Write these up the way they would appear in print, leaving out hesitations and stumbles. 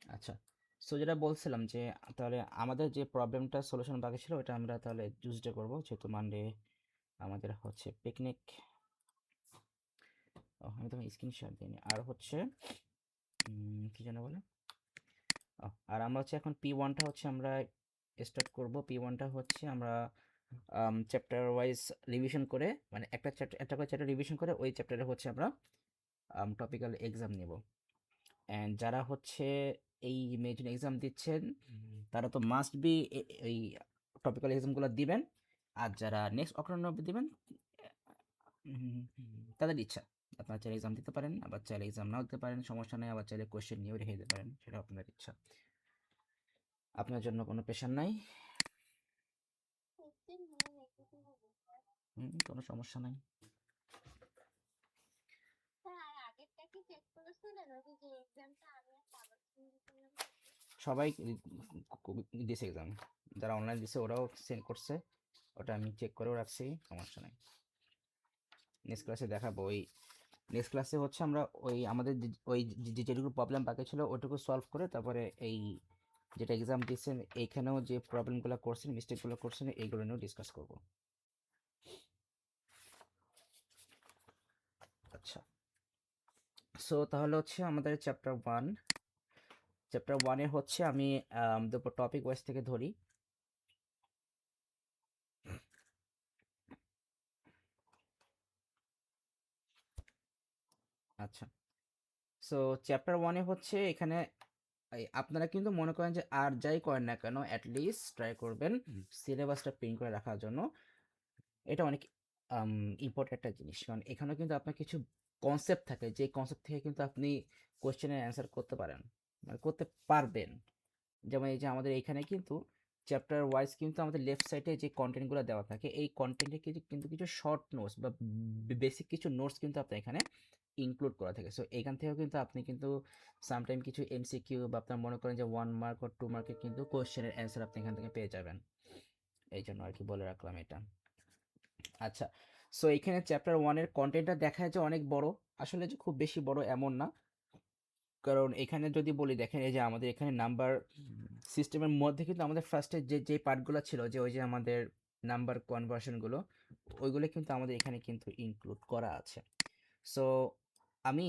আচ্ছা, সো যেটা বলছিলাম যে তাহলে আমাদের যে প্রবলেমটা সলিউশন বাকি ছিল ওটা আমরা তাহলে টিউসডে করবো, যেহেতু মানডে আমাদের হচ্ছে পিকনিক। আমি তো স্ক্রিনশট দিইনি। আর হচ্ছে কি যেন বলে, আর আমরা হচ্ছে এখন P1টা হচ্ছে আমরা স্টার্ট করব। P1টা হচ্ছে আমরা চ্যাপ্টার ওয়াইজ রিভিশন করে, মানে একটা চ্যাপ্টার একটা করে চ্যাপ্টার রিভিশন করে ওই চ্যাপ্টারে হচ্ছে আমরা টপিক্যাল এক্সাম নেব। অ্যান্ড যারা হচ্ছে এই মেজর এক্সাম দিচ্ছেন তারা তো মাস্ট বি এই টপিক্যাল এক্সামগুলো দিবেন। আর যারা নেক্সট অক্টোবর অব্দি দিবেন তাদের ইচ্ছা, আপনারা চাইলে এক্সাম দিতে পারেন, আবার চাইলে এক্সাম নাও দিতে পারেন, সমস্যা নেই। আবার চাইলে কোয়েশ্চেন নিয়েও রেখে দিতে পারেন, সেটা আপনাদের ইচ্ছা। আপনার জন্য কোনো প্রেশার নাই। কোনো সমস্যা নাই। সবাই দিছে এক্সাম, যারা অনলাইন দিছে ওরাও সেন্ড করছে, ওটা আমি চেক করেও রাখছি, সমস্যা নাই। নেক্সট ক্লাসে দেখাবো। ওই নেক্সট ক্লাসে হচ্ছে আমরা ওই আমাদের ওই যেটুকু প্রবলেম বাকি ছিল ওটুকু সলভ করে তারপরে এই যেটা এক্সাম দিচ্ছেন এইখানেও যে প্রবলেমগুলো করছেন, মিস্টেকগুলো করছেন, এইগুলো নিয়েও ডিসকাস করব। আচ্ছা, সো তাহলে হচ্ছে আমাদের চ্যাপ্টার ওয়ানে হচ্ছে আমি দুটো টপিক ওয়াইজ থেকে ধরি। আচ্ছা, সো চ্যাপ্টার 1-এ হচ্ছে এখানে আপনারা কিন্তু মনে করেন যে আর যাই করেন না কেন অ্যাটলিস্ট ট্রাই করবেন সিলেবাসটা প্রিন্ট করে রাখার জন্য। এটা অনেক ইম্পর্টেন্ট একটা জিনিস, কারণ এখানেও কিন্তু আপনার কিছু কনসেপ্ট থাকে, যে কনসেপ্ট থেকে কিন্তু আপনি কোয়েশ্চেনের অ্যান্সার করতে পারেন, মানে করতে পারবেন। যেমন এই যে আমাদের এখানে কিন্তু চ্যাপ্টার ওয়াইজ কিন্তু আমাদের লেফট সাইডে যে কন্টেন্টগুলো দেওয়া থাকে এই কন্টেন্টে কিন্তু কিছু শর্ট নোটস বা বেসিক কিছু নোটস কিন্তু আপনার এখানে ইনক্লুড করা থাকে। সো এখান থেকেও কিন্তু আপনি কিন্তু সামটাইম কিছু এমসিকিউ বা আপনার মনে করেন যে 1 মার্ক বা 2 মার্কের কিন্তু কোয়েশ্চেনের অ্যান্সার আপনি এখান থেকে পেয়ে যাবেন। এই জন্য আর কি বলে রাখলাম এটা। আচ্ছা, সো এখানে চ্যাপ্টার 1-এর কন্টেন্টটা দেখা যায় যে অনেক বড়, আসলে যে খুব বেশি বড় এমন না। কারণ এখানে যদি বলি, দেখেন এই যে আমাদের এখানে নাম্বার সিস্টেমের মধ্যে কিন্তু আমাদের ফার্স্টে যে পার্টগুলো ছিল, যে ওই যে আমাদের নাম্বার কনভার্সনগুলো, ওইগুলো কিন্তু আমাদের এখানে কিন্তু ইনক্লুড করা আছে। সো আমি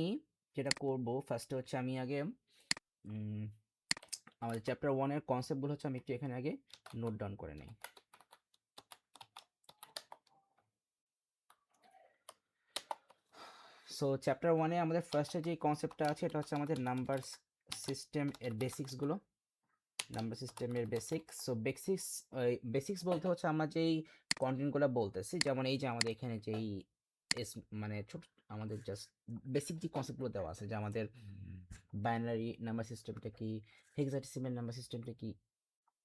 যেটা করব ফার্স্টে হচ্ছে আমি আগে উম, আমাদের চ্যাপ্টার 1-এর কনসেপ্টগুলো হচ্ছে আমি একটু এখানে আগে নোট ডাউন করে নিই। সো চ্যাপ্টার 1-এ আমাদের ফার্স্টে যে কনসেপ্টটা আছে এটা হচ্ছে আমাদের নাম্বার সিস্টেম এর বেসিক্সগুলো, নাম্বার সিস্টেমের বেসিক্স। সো বেসিক্স বলতে হচ্ছে আমরা যেই কন্টেন্টগুলো বলতেছি, যেমন এই যে আমাদের এখানে যেই এস মানে ছোট আমাদের জাস্ট বেসিক যে কনসেপ্টগুলো দেওয়া আছে, যে আমাদের বাইনারি নাম্বার সিস্টেমটা কি, হেক্সাডেসিমাল নাম্বার সিস্টেমটা কি,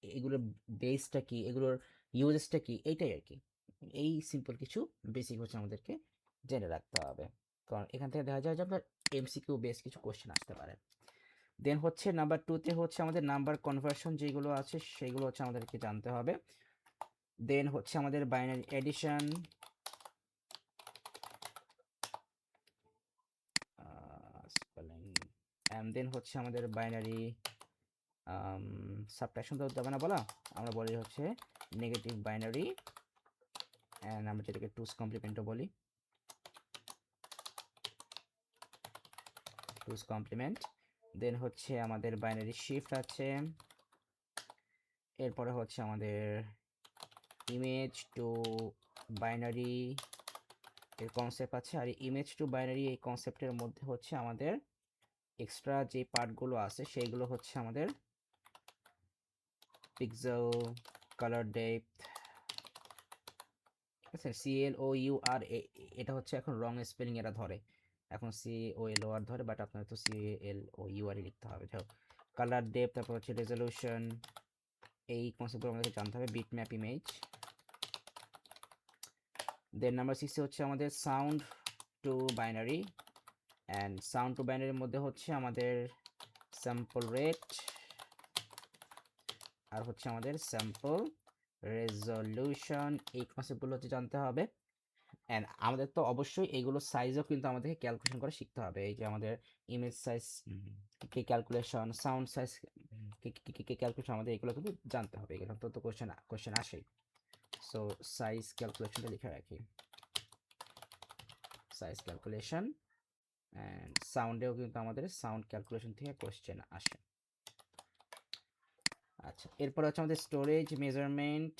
এগুলোর বেসটা কি, এগুলোর ইউজেসটা কি, এইটাই আর কি। এই সিম্পল কিছু বেসিক হচ্ছে আমাদেরকে জেনে রাখতে হবে, কারণ এখান থেকে দেখা যায় যে আপনার এমসিকিউ বেস কিছু কোশ্চেন আসতে পারে। দেন হচ্ছে নাম্বার 2-তে হচ্ছে আমাদের নাম্বার কনভার্সন যেগুলো আছে সেগুলো হচ্ছে আমাদেরকে জানতে হবে। দেন হচ্ছে আমাদের binary addition, spelling, and then হচ্ছে আমাদের বাইনারি সাবট্রাকশন তো যাবে না বলা, আমরা বলি হচ্ছে নেগেটিভ বাইনারি, অ্যান্ড আমরা যেটাকে টুস কমপ্লিমেন্টও বলি, টুস কমপ্লিমেন্ট। দেন হচ্ছে আমাদের বাইনারি শিফট আছে, এরপরে হচ্ছে আমাদের ইমেজ টু বাইনারি এর কনসেপ্ট আছে। আর ইমেজ টু বাইনারি এই কনসেপ্টের মধ্যে হচ্ছে আমাদের এক্সট্রা যে পার্টগুলো আছে সেইগুলো হচ্ছে আমাদের পিক্সেল, কালার ডেপথ, ঠিক আছে। CLOUR, এটা হচ্ছে এখন রং স্পেলিং এরা ধরে, এখন COLOR ধরে, বাট আপনার তো CLOUR লিখতে হবে। যাই হোক, কালার ডেপথ, তারপর হচ্ছে রেজলিউশন, এই কনসেপ্টগুলো আমাদেরকে জানতে হবে। Bitmap image. দেন নাম্বার 6 হচ্ছে আমাদের sound to binary, and sound to বাইনারির মধ্যে হচ্ছে আমাদের স্যাম্পল রেট, আর হচ্ছে আমাদের স্যাম্পল রেজলিউশন, এই কনসেপ্টগুলো হচ্ছে জানতে হবে। অ্যান্ড আমাদের তো অবশ্যই এইগুলো সাইজও কিন্তু আমাদেরকে ক্যালকুলেশন করে শিখতে হবে। এই যে আমাদের ইমেজ সাইজ কে ক্যালকুলেশন, সাউন্ড সাইজ কে ক্যালকুলেশন, আমাদের এগুলো কিন্তু জানতে হবে। এগুলো তো কোশ্চেন আসেই। সো সাইজ ক্যালকুলেশনটা লিখে রাখি, সাইজ ক্যালকুলেশন। অ্যান্ড সাউন্ডেও কিন্তু আমাদের সাউন্ড ক্যালকুলেশন থেকে কোশ্চেন আসে। আচ্ছা, এরপর হচ্ছে আমাদের স্টোরেজ মেজারমেন্ট,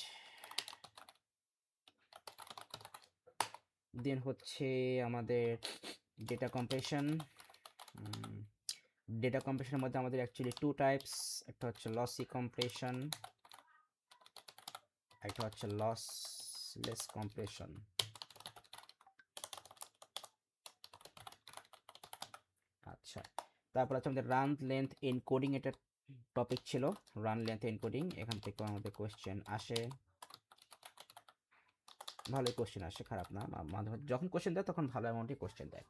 দেন হচ্ছে আমাদের ডেটা কম্প্রেশন। ডেটা কম্প্রেশনের মধ্যে আমাদের অ্যাকচুয়ালি টু টাইপস, একটা হচ্ছে লসি কম্প্রেশন, একটা হচ্ছে লসলেস কম্প্রেশন। আচ্ছা, তারপর হচ্ছে আমাদের রান লেন্থ এনকোডিং, এটা টপিক ছিল রান লেন্থ এনকোডিং। এখান থেকে আমাদের কোয়েশ্চেন আসে, ভালোই কোয়েশ্চেন আসে, খারাপ না। মাঝে মাঝে যখন কোয়েশ্চেন দেয় তখন ভালো অ্যামাউন্টে কোয়েশ্চেন দেয়।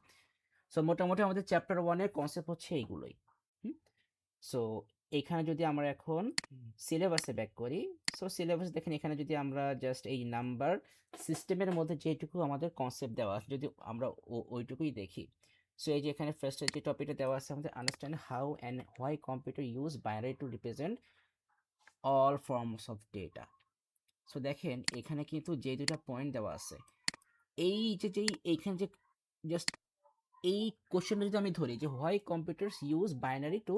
সো মোটামুটি আমাদের চ্যাপ্টার 1-এর কনসেপ্ট হচ্ছে এইগুলোই। সো এখানে যদি আমরা এখন সিলেবাসে ব্যাক করি, সো সিলেবাস দেখেন, এখানে যদি আমরা জাস্ট এই নাম্বার সিস্টেমের মধ্যে যেটুকু আমাদের কনসেপ্ট দেওয়া আছে, যদি আমরা ওইটুকুই দেখি। সো এই যে এখানে ফার্স্টে যে টপিকটা দেওয়া আছে আমাদের, understand how and why computer use binary two represent all forms of data. So দেখেন এখানে কিন্তু যে দুটা পয়েন্ট দেওয়া আছে, এই যেই এইখানে যে জাস্ট এই কোশ্চেনটা যদি আমি ধরি যে why computers use binary two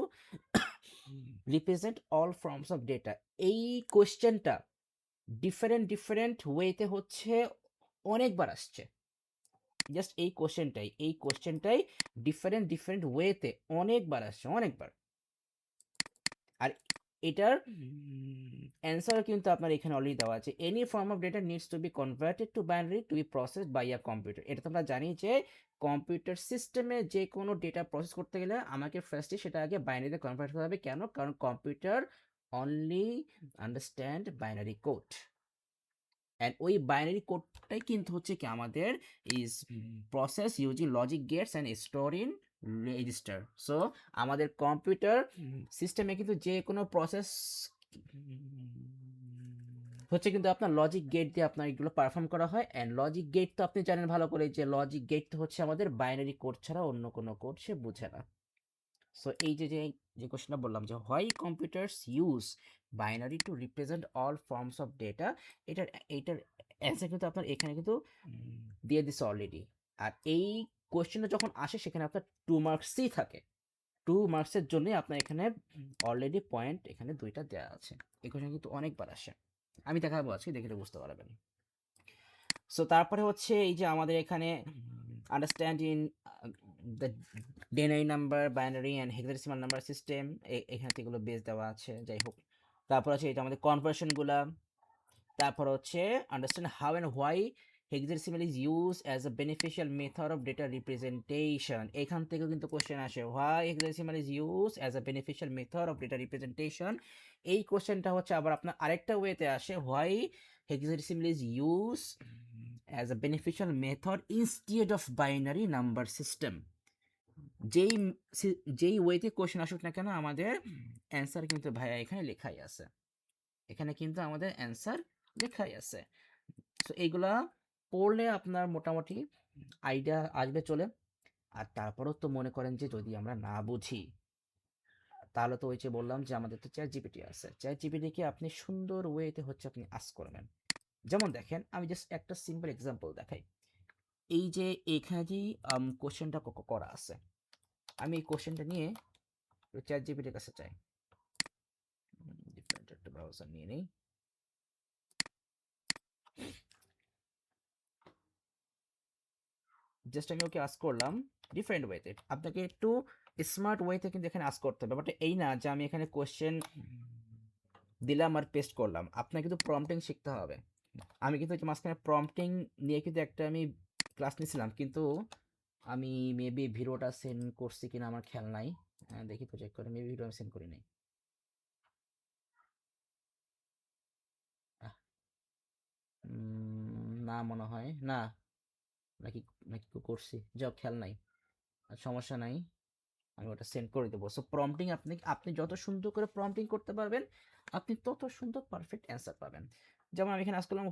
represent all forms of data, এই কোশ্চেনটা ডিফারেন্ট ওয়েতে হচ্ছে অনেকবার আসছে। জাস্ট এই কোশ্চেনটাই ডিফারেন্ট ওয়েতে অনেকবার আসছে, অনেকবার। আর এটার অ্যান্সার কিন্তু আপনার এখানে অলরেডি দেওয়া আছে, any form of data needs to be converted to binary to be processed by a computer. এটা তো আমরা জানি যে কম্পিউটার সিস্টেমে যে কোনো ডেটা প্রসেস করতে গেলে আমাকে ফার্স্টে সেটা আগে বাইনারিতে কনভার্ট করতে হবে। কেন? কারণ computer only understand binary code, and ওই বাইনারি কোডটাই কিন্তু হচ্ছে কি আমাদের is process using logic gates and store in register. So আমাদের কম্পিউটার সিস্টেমে কিন্তু যে কোনো প্রসেস হচ্ছে কিন্তু আপনার লজিক গেট দিয়ে আপনার এগুলো পারফর্ম করা হয়। অ্যান্ড লজিক গেট তো আপনি জানেন ভালো করে যে লজিক গেট তো হচ্ছে আমাদের বাইনারি কোড ছাড়া অন্য কোনো কোড সে বুঝে না। সো এই যে যে কোশ্চেনটা বললাম যে why computers use binary two represent all forms of data, এইটার অ্যান্সার কিন্তু আপনার এখানে কিন্তু দিয়ে দিচ্ছে অলরেডি। আর এই কোশ্চেনটা যখন আসে সেখানে আপনার 2 মার্কসই থাকে, 2 মার্কসের জন্যই আপনার এখানে অলরেডি পয়েন্ট এখানে দুইটা দেওয়া আছে। এই কোশ্চেন কিন্তু অনেকবার আসে, আমি দেখাবো আজকে, দেখলে বুঝতে পারবেন। সো তারপরে হচ্ছে এই যে আমাদের এখানে understand in the denary number, binary and hexadecimal number system, এখানে থেকে এগুলো বেস দেওয়া আছে। যাই হোক, তারপর আছে এটা আমাদের কনভার্সনগুলা। তারপর হচ্ছে understand how and why hexadecimal is use as a beneficial method of data representation. এখান থেকেও কিন্তু কোশ্চেন আসে, why hexadecimal is use as a beneficial method of data representation. এই কোশ্চেনটা হচ্ছে আবার আপনার আরেকটা ওয়েতে আসে, why hexadecimal is use as a beneficial method instead of binary number system. যেই যেই ওয়েতে কোশ্চেন আসুক না কেন, আমাদের অ্যান্সার কিন্তু ভাইয়া এখানে লেখাই আছে, এখানে কিন্তু আমাদের অ্যান্সার লেখাই আছে। সো এইগুলা পড়লে আপনার মোটামুটি আইডিয়া আসবে চলে। আর তারপরেও তো মনে করেন যে যদি আমরা না বুঝি, তাহলে তো ওই যে বললাম যে আমাদের তো চ্যাট জিপিটি আছে, চ্যাট জিপিটিকে আপনি সুন্দর ওয়েতে হচ্ছে আপনি আস্ক করবেন। যেমন দেখেন, আমি জাস্ট একটা সিম্পল এক্সাম্পল দেখাই। এই যে এখানে যে কোশ্চেনটা করা আছে, আমি এই কোশ্চেনটা নিয়ে চ্যাট জিপিটির কাছে চাই। ডিফারেন্ট একটা ব্রাউজার নিয়ে নেই। জাস্ট আমি ওকে আস্ক করলাম ডিফারেন্ট ওয়েতে। আপনাকে একটু স্মার্ট ওয়েতে কিন্তু এখানে আস্ক করতে হবে, বাট এই না যে আমি এখানে কোশ্চেন দিলাম আর পেস্ট করলাম। আপনাকে কিন্তু প্রম্পটিং শিখতে হবে। আমি কিন্তু মাঝখানে প্রম্পটিং নিয়ে কিন্তু একটা আমি ক্লাস নিয়েছিলাম, কিন্তু আমি মেবি ভিডিওটা সেন্ড করছি কিনা আমার খেয়াল নাই। দেখি তো চেক করে, মেবি ভিডিও আমি সেন্ড করি নাই। না মনে হয় না, নাকি নাকি করছি, যাও খেয়াল নাই, সমস্যা নাই, আমি ওটা সেন্ড করে দেবো। সো প্রম্পটিং আপনি আপনি যত সুন্দর করে প্রম্পটিং করতে পারবেন, আপনি তত সুন্দর পারফেক্ট অ্যান্সার পাবেন। যেমন আমি এখানে আজ করলাম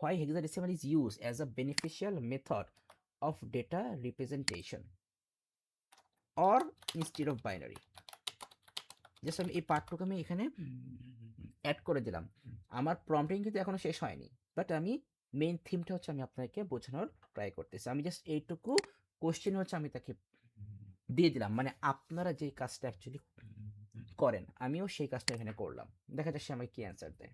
why hexadecimal is used as a beneficial method of data representation or instead of binary. Just আমি এই পার্টটুকু আমি এখানে অ্যাড করে দিলাম। আমার প্রম্পটিং কিন্তু এখনো শেষ হয়নি, বাট আমি মেইন থিমটা হচ্ছে আমি আপনাকে বোঝানোর ট্রাই করতেছি। আমি জাস্ট এইটুকু কোশ্চেন হচ্ছে আমি তাকে দিয়ে দিলাম, মানে আপনারা যে কাজটা অ্যাকচুয়ালি করেন আমিও সেই কাজটা এখানে করলাম। দেখা যাক সে আমাকে কি অ্যান্সার দেয়।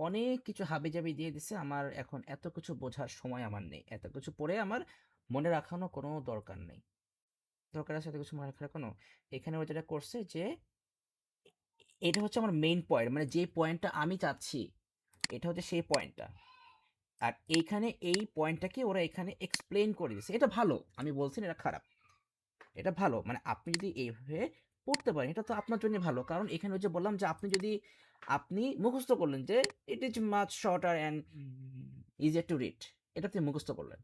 অনেক কিছু হাবিজাবি দিয়ে দিছে, আমার এখন এত কিছু বোঝার সময় আমার নেই, এত কিছু পড়ে আমার মনে রাখানো কোনো দরকার নেই। দরকার আছে এত কিছু মনে রাখার কোনো? এখানে ও যেটা করছে যে এটা হচ্ছে আমার মেইন পয়েন্ট, মানে যে পয়েন্টটা আমি চাচ্ছি এটা হচ্ছে সেই পয়েন্টটা। আর এইখানে এই পয়েন্টটাকে ওরা এখানে এক্সপ্লেন করে দিচ্ছে। এটা ভালো, আমি বলছি না এটা খারাপ, এটা ভালো। মানে আপনি যদি এইভাবে পড়তে পারেন এটা তো আপনার জন্য ভালো, কারণ এখানে ওই যে বললাম যে আপনি মুখস্থ করলেন যে it is much shorter and easier to read, এটা আপনি মুখস্থ করলেন।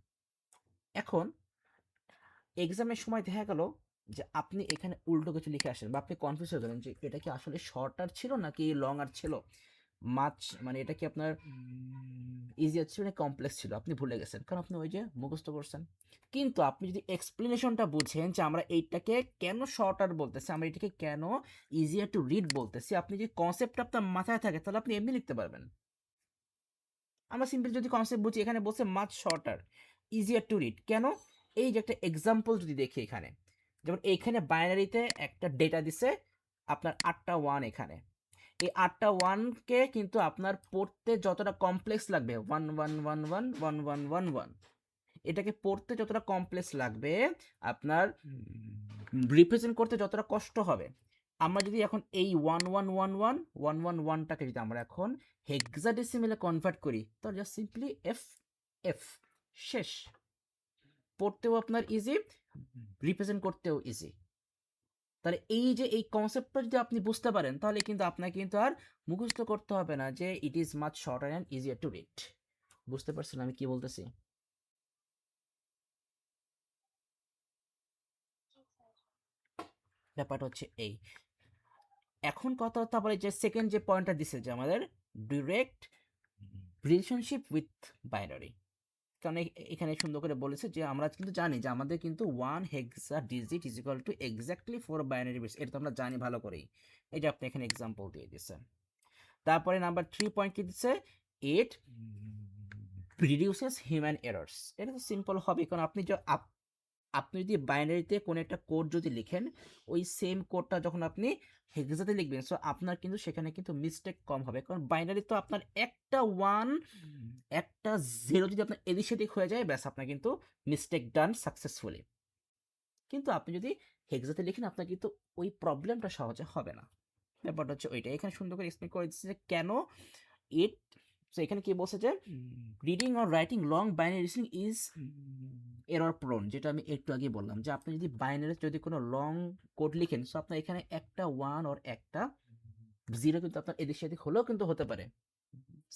এখন এক্সামের সময় দেখা গেল যে আপনি এখানে উল্টো কিছু লিখে আসেন, বা আপনি কনফিউজ হয়ে গেলেন যে এটা কি আসলে শর্টার ছিল নাকি লং আর ছিল, মাছ মানে এটা কি আপনার ইজিয়ার ছিল না কমপ্লেক্স ছিল, আপনি ভুলে গেছেন কারণ আপনি ওই যে মুখস্থ করছেন। কিন্তু আপনি যদি এক্সপ্লেনেশনটা বুঝেন যে আমরা এইটাকে কেন শর্টার বলতেছি, আমরা এটাকে কেন ইজিয়ার টু রিড বলতেছি, আপনি যদি কনসেপ্টটা আপনার মাথায় থাকে তাহলে আপনি এমনি লিখতে পারবেন। আমরা সিম্পল যদি কনসেপ্ট বুঝি, এখানে বলছে much shorter easier to read, কেন? এই যে একটা এক্সাম্পল যদি দেখি এখানে, যেমন এইখানে বাইনারিতে একটা ডেটা দিছে আপনার 8টা 1, এখানে এই 8টা 1কে কিন্তু আপনার পড়তে যতটা কমপ্লেক্স লাগবে 1 1 1 1 1 1 1 1, এটাকে পড়তে যতটা কমপ্লেক্স লাগবে আপনার রিপ্রেজেন্ট করতে যতটা কষ্ট হবে, আমরা যদি এখন এই 1111 যদি আমরা এখন হেক্সাডেসিমেলে কনভার্ট করি তাহলে জাস্ট সিম্পলি এফ এফ, শেষ। পড়তেও আপনার ইজি, রিপ্রেজেন্ট করতেও ইজি। তাহলে এই যে এই কনসেপ্টটা যদি আপনি বুঝতে পারেন তাহলে কিন্তু আপনাকে কিন্তু আর মুখস্থ করতে হবে না যে it is much shorter and easier to read. বুঝতে পারছেন আমি কি বলতেছি? ব্যাপারটা হচ্ছে এই। এখন কথা হচ্ছে আবার যে সেকেন্ড যে পয়েন্টটা দিছে যে আমাদের ডিরেক্ট রিলেশনশিপ উইথ বাইনারি, কারণ এখানে সুন্দর করে বলেছে যে আমরা কিন্তু জানি যে আমাদের কিন্তু 1 hexa digit is equal to exactly 4 binary bits, এটা তো আমরা জানি ভালো করেই। এটা আপনি এখানে এক্সাম্পল দিয়ে দিচ্ছেন। তারপরে নাম্বার 3 পয়েন্ট কি দিচ্ছে, ইট রিডিউসেস হিউম্যান এরর্স। এটা তো সিম্পল হবে, কারণ আপনি যদি বাইনারিতে কোনো একটা কোড যদি লিখেন ওই সেম কোডটা যখন আপনি হেক্সাতে লিখবেন, সো আপনার কিন্তু সেখানে কিন্তু মিস্টেক কম হবে, কারণ বাইনারি তো আপনার একটা 1 একটা 0 যদি আপনার এদিক সেদিক হয়ে যায় ব্যাস আপনার কিন্তু মিস্টেক ডান সাকসেসফুলি। কিন্তু আপনি যদি হেক্সাতে লিখেন আপনার কিন্তু ওই প্রবলেমটা সহজে হবে না। ব্যাপারটা হচ্ছে ওইটা, এখানে সুন্দর করে এক্সপ্লেন করে দিচ্ছে যে কেন ইট। সো এখানে কি বলছে যে reading or writing long binary string is error prone, যেটা আমি একটু আগে বললাম যে আপনি যদি বাইনারি যদি কোনো লং কোড লিখেন সো আপনার এখানে একটা 1 ওর একটা 0 কিন্তু আপনার এদিক সেদিক হলেও কিন্তু হতে পারে,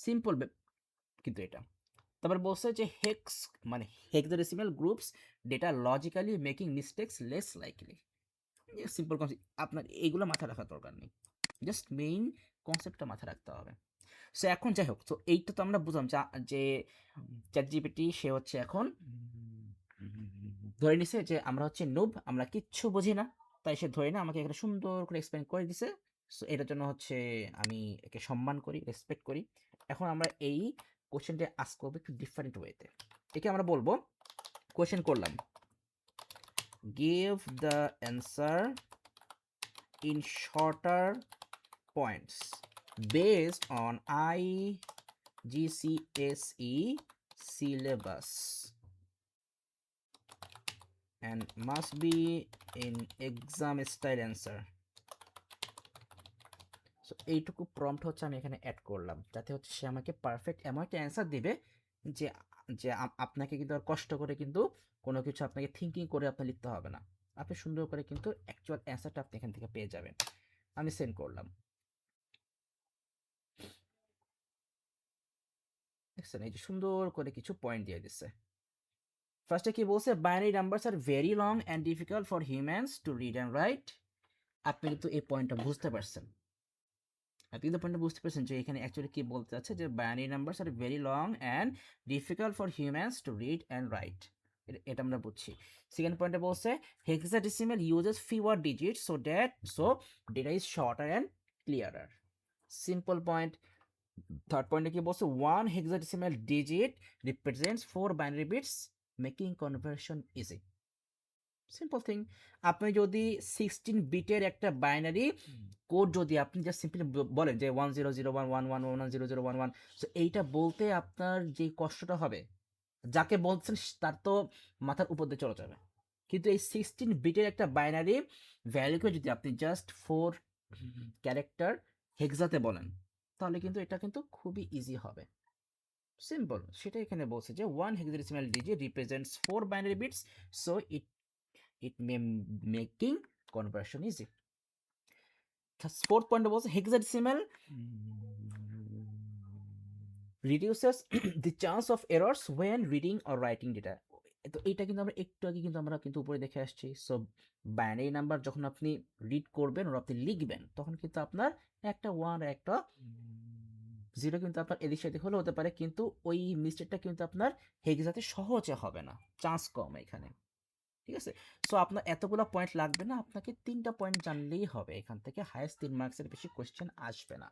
সিম্পল কিন্তু এটা। তারপর বলছে যে হেক্স মানে hexadecimal groups data logically making mistakes less likely. Simple concept, আপনার এইগুলো মাথায় রাখার দরকার নেই, জাস্ট মেইন কনসেপ্টটা মাথায় রাখতে হবে। সো এখন যাই হোক, তো এইটা তো আমরা বুঝলাম যে চ্যাটজিপিটি সে হচ্ছে এখন ধরে নিছে যে আমরা হচ্ছে নুব, আমরা কিচ্ছু বুঝি না, তাই সে ধরে না আমাকে এখানে সুন্দর করে এক্সপ্লেন করে দিছে। সো এটার জন্য হচ্ছে আমি একে সম্মান করি, রেসপেক্ট করি। এখন আমরা এই কোশ্চেনটা আস্ক করবো একটু ডিফারেন্ট ওয়েতে। একে আমরা বলবো, কোশ্চেন করলাম, give the answer in shorter points based on IGCSE syllabus and must be in exam style answer. So এইটুকু প্রম্পট হচ্ছে আমি এখানে অ্যাড করলাম যাতে হচ্ছে সে আমাকে পারফেক্ট এমন একটা অ্যান্সার দেবে যে যে আপনাকে কিন্তু আর কষ্ট করে কিন্তু কোনো কিছু আপনাকে থিঙ্কিং করে আপনি লিখতে হবে না, আপনি সুন্দর করে কিন্তু অ্যাকচুয়াল অ্যান্সারটা আপনি এখান থেকে পেয়ে যাবেন। আমি সেন্ড করলাম, দেখছেন এই যে সুন্দর করে কিছু পয়েন্ট দিয়ে দিচ্ছে। ফার্স্টে কি বলছে, binary numbers are very long and difficult for humans to read and right. আপনি কিন্তু এই পয়েন্টটা বুঝতে পারছেন। আপনি কিন্তু পয়েন্টটা বুঝতে পারছেন যে এখানে অ্যাকচুয়ালি কি বলতে চাচ্ছে, যে binary numbers are very long and difficult for humans to read and write. এটা আমরা বুঝছি। সেকেন্ড পয়েন্টে বলছে hexadecimal uses fewer digits so data is shorter and clearer. Simple point. Third পয়েন্টে কি বলছে, one hexadecimal digit represents 4 binary bits making conversion easy. Simple thing. আপনি যদি 16 বিটের একটা বাইনারি কোড যদি আপনি জাস্ট সিম্পলি বলেন যে 10011111100111, সো এইটা বলতে আপনার যে কষ্টটা হবে, যাকে বলছেন তার তো মাথার উপর দিয়ে চলে যাবে। কিন্তু এই 16 বিটের একটা বাইনারি ভ্যালুকে যদি আপনি জাস্ট 4 ক্যারেক্টার হেক্সাতে বলেন, তাহলে কিন্তু এটা কিন্তু খুবই ইজি হবে। সিম্পল, সেটা এখানে বলছে যে one hexadecimal digit represents 4 binary bits, so it may making conversion easy. Fourth point was hexadecimal reduces the chance of errors when reading or writing data. তো এটা কিন্তু আমরা একটু আগে কিন্তু আমরা কিন্তু উপরে দেখে আসছি। সো বাইনারি নাম্বার যখন আপনি রিড করবেন or আপনি লিখবেন, তখন কিন্তু আপনার একটা 1 একটা 0 কিন্তু আপনার এদিক সেদিক হলে হতে পারে, কিন্তু ওই মিস্টেকটা কিন্তু আপনার হেক্সাতে সহজে হবে না, চান্স কম এখানে। ঠিক আছে। সো আপনার এতগুলো পয়েন্ট লাগবে না, আপনাকে 3টা পয়েন্ট জানলেই হবে, এখান থেকে হাইয়েস্ট 3 মার্কসের বেশি কোয়েশ্চেন আসবে না।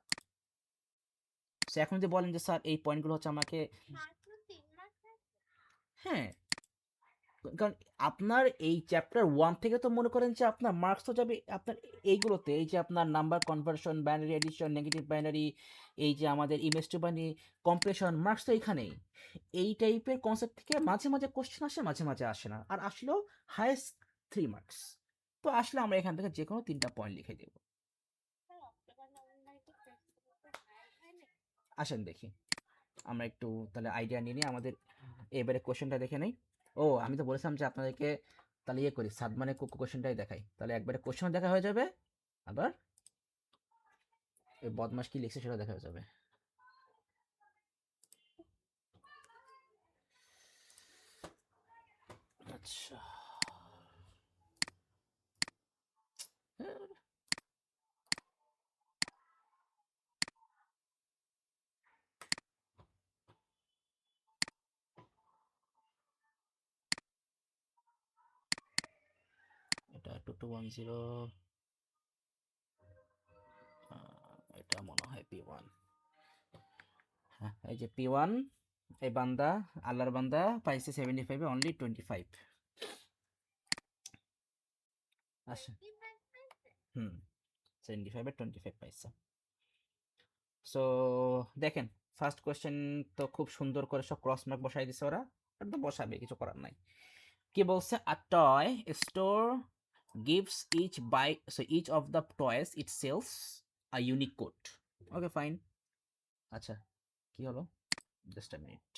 সো এখন যে বলেন যে স্যার এই পয়েন্টগুলো হচ্ছে আমাকে, হ্যাঁ, কারণ আপনার এই চ্যাপ্টার 1 থেকে তো মনে করেন যে আপনার মার্কস তো যাবে আপনার এইগুলোতে, এই যে আপনার number conversion, binary addition, negative binary, এই যে আমাদের image to binary compression, marks তো এখানেই। এই টাইপের কনসেপ্ট থেকে মাঝে মাঝে কোশ্চেন আসে, মাঝে মাঝে আসে না, আর আসলেও হাইয়েস্ট 3 মার্কস। তো আসলে আমরা এখান থেকে যে কোনো 3টা পয়েন্ট লিখে দেব। আসেন দেখি, আমরা একটু তাহলে আইডিয়া নিয়ে নিই, আমাদের এবারে কোশ্চেনটা দেখে নেই। ও আমি তো বলেছিলাম যে আপনাদেরকে তাহলে ইয়ে করি, সাবমানে কোশ্চেনটাই দেখাই, তাহলে একবারে কোশ্চেন দেখা হয়ে যাবে, আবার এই বদমাস কি লিখছে সেটা দেখা হয়ে যাবে। আচ্ছা, এটা 2210, এটা মনে হয় P1। হ্যাঁ, এই যে P1, এই বান্দা, আল্লাহর বান্দা পাইছে 75 এ অনলি 25। আচ্ছা, 75 এ 25 পাইছে। সো দেখেন, ফার্স্ট কোয়েশ্চেন তো খুব সুন্দর করে সব ক্রস মার্ক বসাই দিছে ওরা, এটা তো বসাবে, কিছু করার নাই। কি বলছে, আ toy store gives each of the toys it sells a unique code. Okay fine. আচ্ছা, কি হলো, জাস্ট আ মিনিট,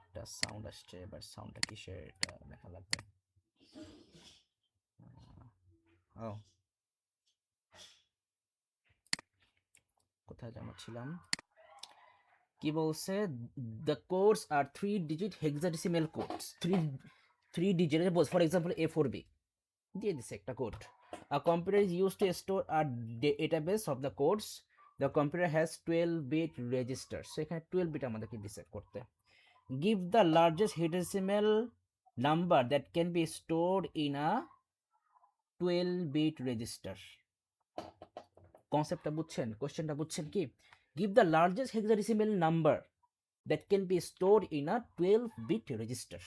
একটা সাউন্ড আসছে, এবার সাউন্ডটা কিসের এটা দেখা লাগবে। ও, কোথায় যেন ছিলাম, কি বলছে, the codes are 3-digit hexadecimal codes, 3 ডিজিটের বলছে, ফর এক্সাম্পল A4B দিয়ে দিছে একটা কোড। A computer is used to store a database of the codes. The computer has 12-bit registers. So এখানে 12 বিট আমাদেরকে দিছে করতে। Give the largest hexadecimal number that can be stored in a 12-bit register. কনসেপ্টটা বুঝছেন, কোশ্চেনটা বুঝছেন কি? Give the largest hexadecimal number that can be stored in a 12-bit register.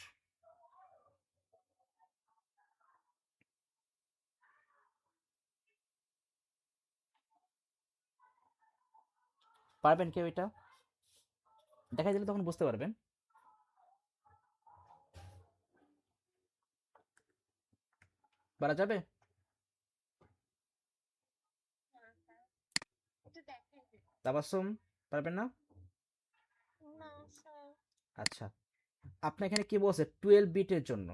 পারবেন কেউ এটা? দেখাই দিলে তখন বুঝতে পারবেন। পারা যাবে? তাবাসসুম, পারবেন না? আচ্ছা, আপনার এখানে কি বলছে, 12 বিটের জন্য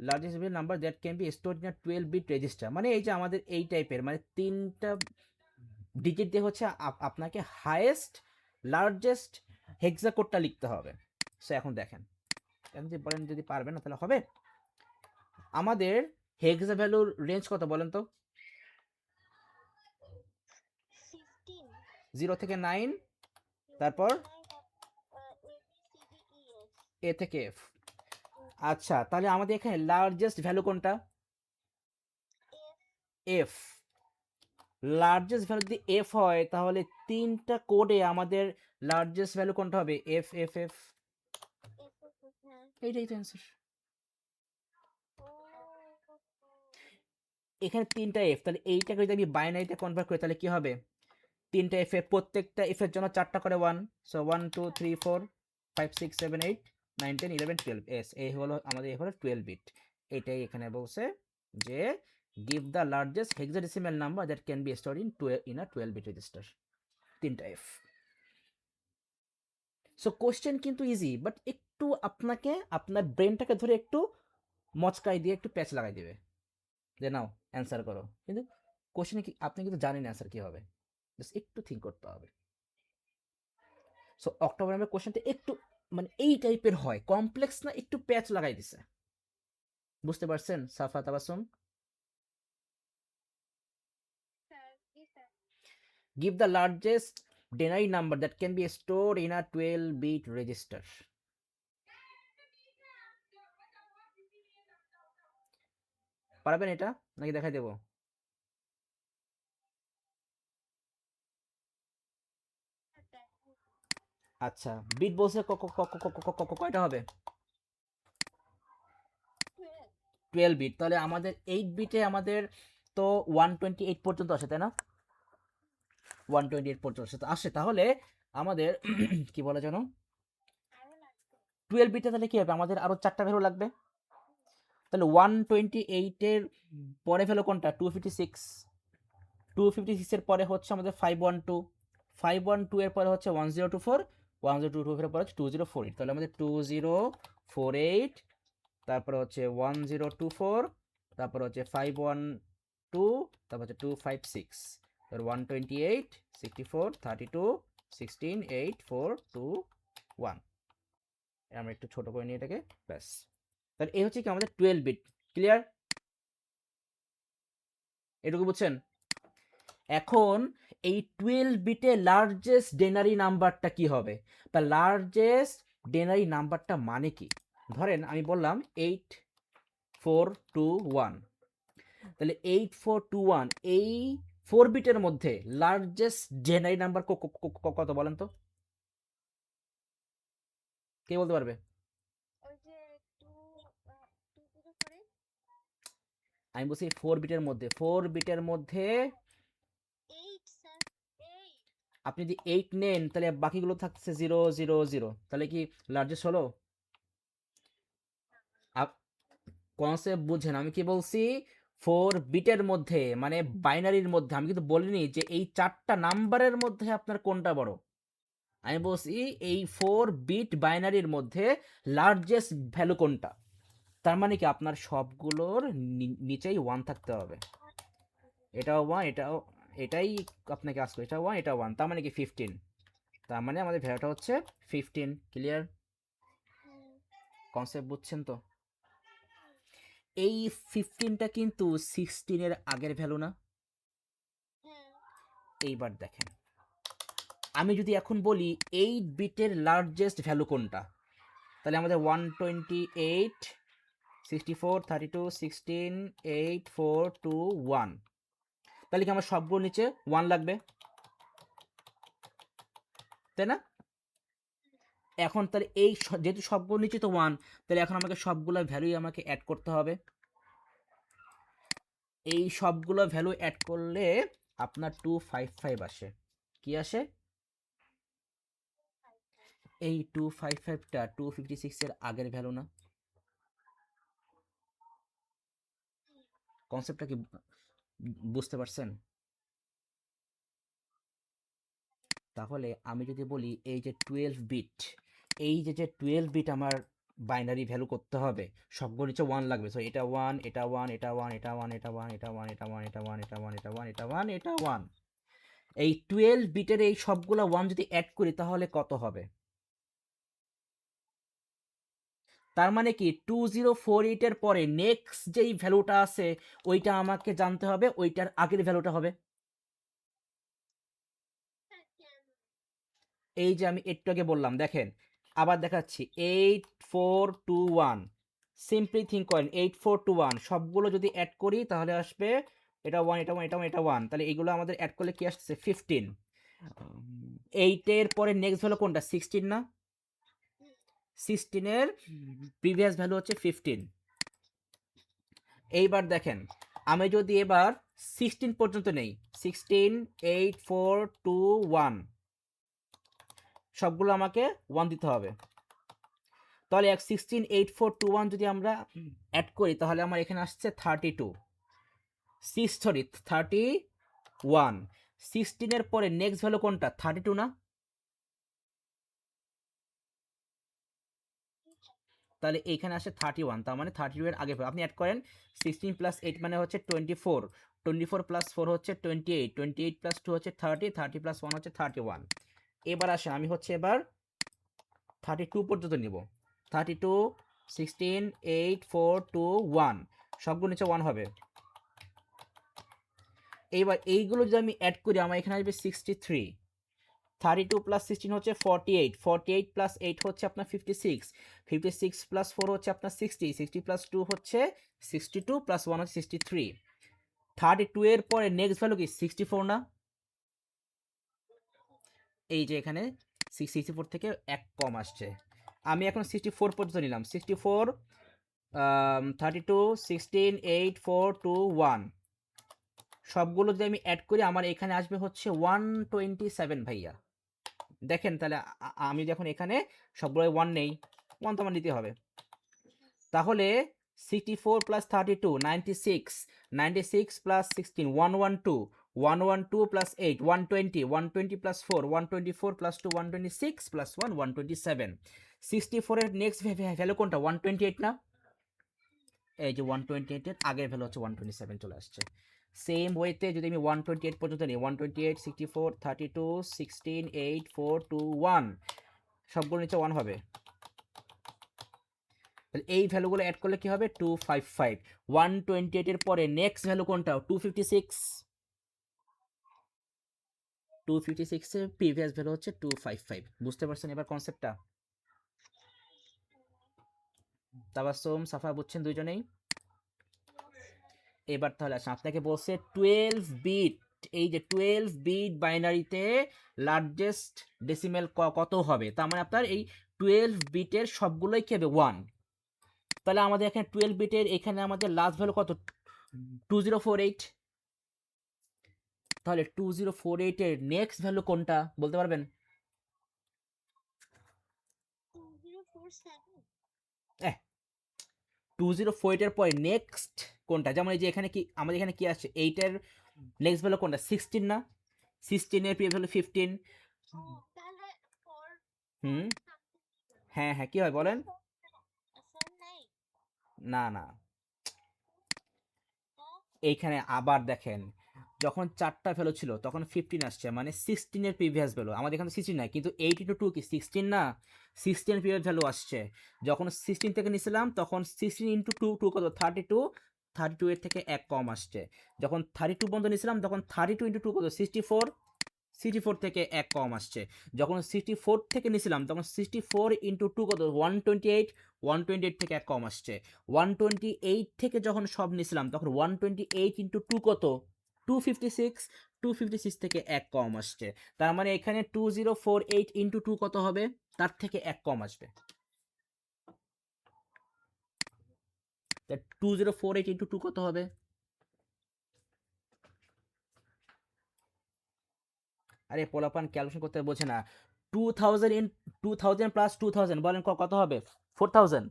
largest bit number that can be stored in 12 bit register, মানে এই যে আমাদের এই টাইপের, মানে 3টা ডিজিট দিয়ে হচ্ছে আপনাকে হাইয়েস্ট লার্জেস্ট হেক্সা কোডটা লিখতে হবে। সো এখন দেখেন, এখন যে বলেন যদি পারবেন না তাহলে হবে। আমাদের হেক্সা ভ্যালুর রেঞ্জ কত বলেন তো? 0 থেকে 9, তারপর এ থেকে এফ। আচ্ছা, তাহলে আমাদের এখানে লার্জেস্ট ভ্যালু কোনটা? এফ। লার্জেস্ট ভ্যালু যদি এফ হয় তাহলে তিনটা কোডে আমাদের লার্জেস্ট ভ্যালু কোনটা হবে? F F F. এইটাই তো অ্যান্সার। এখানে তিনটা এফ, তাহলে এইটাকে যদি আমি বাইনারিতে কনভার্ট করি তাহলে কি হবে? তিনটা এফ, প্রত্যেকটা এফ এর জন্য চারটা করে 1, সো 1 2 3 4 5 6 7 8 9 10 11 12। এস এই হলো আমাদের, এই হলো 12 বিট। এটাই এখানে বলছে যে give the largest hexadecimal number that can be stored in a 12 bit register. তিনটা এফ। সো কোশ্চেন কিন্তু ইজি, বাট একটু আপনাকে আপনার ব্রেনটাকে ধরে একটু মচকাই দিয়ে একটু প্যাচ লাগাই দিবে যে নাও অ্যান্সার করো, কিন্তু কোশ্চেনে কি আপনি কিন্তু জানেন অ্যান্সার কি হবে, জাস্ট একটু থিঙ্ক করতে হবে। সো অক্টোবর নভেম্বর কোশ্চেনটা একটু মানে এই টাইপের হয়, কমপ্লেক্স না, একটু প্যাচ লাগাই দিছে। বুঝতে পারছেন Safa Tabassum? Give the largest denary number that can be stored in a 12 bit register. পারবেন এটা নাকি দেখাই দেবো? আচ্ছা, বিট বলছে কয়টা হবে? 12 বিট। তাহলে আমাদের 8 বিটে আমাদের তো 128 পর্যন্ত আসে, তাই না? 128 পর্যন্ত আসে, তাহলে আমাদের কি বলে জানো, 12 বিটে তাহলে কি হবে, আমাদের আরো চারটা ভ্যালু লাগবে। তাহলে 128 এর পরে ভ্যালু কোনটা? 256। 256 এর পরে হচ্ছে আমাদের 512। 512 এর পরে হচ্ছে 1024। 1024 এর পরে হচ্ছে 2048। তাহলে আমাদের 2048, তারপরে হচ্ছে 1024, তারপরে হচ্ছে 512, তারপর হচ্ছে 256, তারপর 128, 64, 32, 16, 8, 4, 2, 1। আমরা একটু ছোট করে নিই এটাকে, ব্যাস। তাহলে এই হচ্ছে কি আমাদের 12 বিট। ক্লিয়ার? এটুকু বুঝছেন? এখন এই 12 বিটে লার্জেস্ট ডেনারি নাম্বারটা কি হবে, বা লার্জেস্ট ডেনারি নাম্বারটা মানে কি? ধরেন আমি বললাম 8421, তাহলে 8421 এই 4 বিটের মধ্যে লার্জেস্ট ডেনারি নাম্বার কত বলেন তো? কে বলতে পারবে? আমি বলছি 4 বিটের মধ্যে, 4 বিটের মধ্যে আপনি যদি 8 নেন তাহলে বাকিগুলো থাকছে 0 0 0, তাহলে কি লার্জেস্ট হলো? কনসেপ্ট বুঝেন, আমি কি বলছি? 4 বিটের মধ্যে মানে বাইনারির মধ্যে, আমি কিন্তু বলিনি যে এই চারটা নাম্বারের মধ্যে আপনার কোনটা বড়। আমি বলছি এই 4 বিট বাইনারির মধ্যে লার্জেস্ট ভ্যালু কোনটা। তার মানে কি আপনার সবগুলোর নিচেই 1 থাকতে হবে। এটাও 1, এটাও, এটাই আপনাকে আসবে, এটা 1 এটা 1, তার মানে কি 15। তার মানে আমাদের ভ্যালুটা হচ্ছে 15। ক্লিয়ার? কনসেপ্ট বুঝছেন তো? এই 15টা কিন্তু 16 এর আগের ভ্যালু না। এইবার দেখেন, আমি যদি এখন বলি 8 বিটের লার্জেস্ট ভ্যালু কোনটা, তাহলে আমাদের 128, 64, 32, 16, 8, 4, 2, 1। তাহলে কি আমার সবগুলো নিচে 1 লাগবে, তাই না? এখন তাহলে এই যেহেতু সবগুলো নিচে তো 1, তাহলে এখন আমাকে সবগুলো ভ্যালুই আমাকে অ্যাড করতে হবে। এই সবগুলো ভ্যালু অ্যাড করলে আপনার 255 আসে। কি আসে? এই 255টা 256 এর আগের ভ্যালু না? কনসেপ্টটা কি বুঝতে পারছেন? তাহলে আমি যদি বলি এই যে 12 বিট, এই যে 12 বিট আমার বাইনারি ভ্যালু করতে হবে, সবগুলো নিচে 1 লাগবে। সো এটা 1, এটা 1, এটা 1, এটা 1, এটা 1, এটা 1, এটা 1, এটা 1, এটা 1, এটা 1, এটা 1, এটা 1। এই 12 বিটের এই সবগুলো 1 যদি অ্যাড করি তাহলে কত হবে? তার মানে কি 2048 এর পরে নেক্সট যেই ভ্যালুটা আছে ওইটা আমাকে জানতে হবে, ওইটার আগের ভ্যালুটা হবে। এই যে আমি একটু আগে বললাম, দেখেন আবার দেখাচ্ছি 8421, সিম্পলি থিঙ্ক করেন 8421 সবগুলো যদি অ্যাড করি তাহলে আসবে এটা 1, এটা 1, এটা 1, এটা 1, তাহলে এইগুলো আমাদের অ্যাড করলে কি আসছে 15। 8 এর পরে নেক্সট ভ্যালু কোনটা 16 না, 16 এর প্রিভিয়াস ভ্যালু হচ্ছে 15। এইবার দেখেন আমি যদি এবার 16 পর্যন্ত নেই, 16, 8, 4, 2, 1 সবগুলো আমাকে 1 দিতে হবে। তাহলে 16, 8, 4, 2, 1 যদি আমরা অ্যাড করি তাহলে আমার এখানে আসছে 32, 31। 16 এর পরে নেক্সট ভ্যালু কোনটা 32 না, তাহলে এইখানে আসে 31, তার মানে 32 এর আগে আপনি অ্যাড করেন 16 প্লাস 8 মানে হচ্ছে 24, 24 প্লাস 4 হচ্ছে 28, 28 প্লাস 2 হচ্ছে 30, 30 প্লাস 1 হচ্ছে 31। এবার আসেন আমি হচ্ছে এবার 32 পর্যন্ত নিব, 32, 16, 8, 4, 2, 1 সবগুলো নিচে 1 হবে। এইবার এইগুলো যদি আমি অ্যাড করি আমার এখানে আসবে 63, 32 প্লাস 16 হচ্ছে 48, 48 প্লাস 8 হচ্ছে আপনার 56, 56 প্লাস 4 হচ্ছে আপনার 60, 60 প্লাস 2 হচ্ছে 62 প্লাস 1 হচ্ছে 63। 32 এর পরে নেক্সট ভ্যালু কি 64 না, এই যে এখানে 64 থেকে এক কম আসছে। আমি এখন 64 পর্যন্ত নিলাম, 64, 32, 16, 8, 4, 2, 1 সবগুলো যদি আমি অ্যাড করি আমার এখানে আসবে হচ্ছে 127 ভাইয়া। দেখেন তাহলে আমি যখন এখানে সবগুলো 1 নেই, 1 তো আমার নিতে হবে, তাহলে 64 plus 32 96, 96 plus 16 112, 112 plus 8 120, 120 plus 4 124 plus 2 126 plus 1 127। 64 এর নেক্সট ভ্যালু কোনটা 128 না, এই যে 128 এর আগের ভ্যালু হচ্ছে 127 চলে আসছে। সেম ওয়েতে যদি আমি 128 পর্যন্ত নিই 128, 64, 32, 16, 8, 4, 2, 1 সবগুলো নিচে 1 হবে। তাহলে এই ভ্যালুগুলো অ্যাড করলে কি হবে 255। 128 এর পরে নেক্সট ভ্যালু কোনটা 256, 256 এর প্রিভিয়াস ভ্যালু হচ্ছে 255। বুঝতে পারছেন এবার কনসেপ্টটা? তাবাসসুম সাফা বুঝছেন দুইজনেই? এবার তাহলে আসেন আপনাকে বলছে 12 বিট, এই যে 12 বিট বাইনারিতে লার্জেস্ট ডেসিমেল কত হবে, তার মানে আপনার এই 12 বিটের সবগুলোই কি হবে 1। তাহলে আমাদের এখানে 12 বিটের এখানে আমাদের লাস্ট ভ্যালু কত 2048, তাহলে 2048 এর নেক্সট ভ্যালু কোনটা বলতে পারবেন? 2048 এর পরে নেক্সট কোনটা, যেমন এই যে এখানে কি আমাদের এখানে কি আছে 8 এর নেক্সট ভ্যালু কোনটা 16 না, 16 এর প্রিভিয়াস ভ্যালু 15। হুম, হ্যাঁ হ্যাঁ কি হয় বলেন? না না, এইখানে আবার দেখেন যখন 4টা ভ্যালু ছিল তখন 15 আসছে, মানে 16 এর প্রিভিয়াস ভ্যালু আমাদের এখানে 16 নাই, কিন্তু 8 ইন্টু 2 কি 16 না, 16 প্রিভিয়াস ভ্যালু আসছে। যখন 16 থেকে নিছিলাম তখন 16 ইন্টু 2, 2 কত 32, 32 এর থেকে এক কম আসছে। যখন 32 পর্যন্ত নিছিলাম তখন 32 ইন্টু 2 কত 64, 64 থেকে এক কম আসছে। যখন 64 থেকে নিছিলাম তখন 64 ইন্টু 2 কত 128, 128 থেকে এক কম আসছে। 128 থেকে যখন সব নিছিলাম তখন 128 ইন্টু 2 কত 256, 256 থেকে এক কম আসছে। তার মানে এখানে 2048 ইন্টু 2 কত হবে, তার থেকে এক কম আসবে। 2048 ইন্টু 2 কত হবে? আরে পোলাপান ক্যালকুলেশন করতে বোঝে না। 2000 ইন 2000 প্লাস 2000 বলেন কত হবে 4000।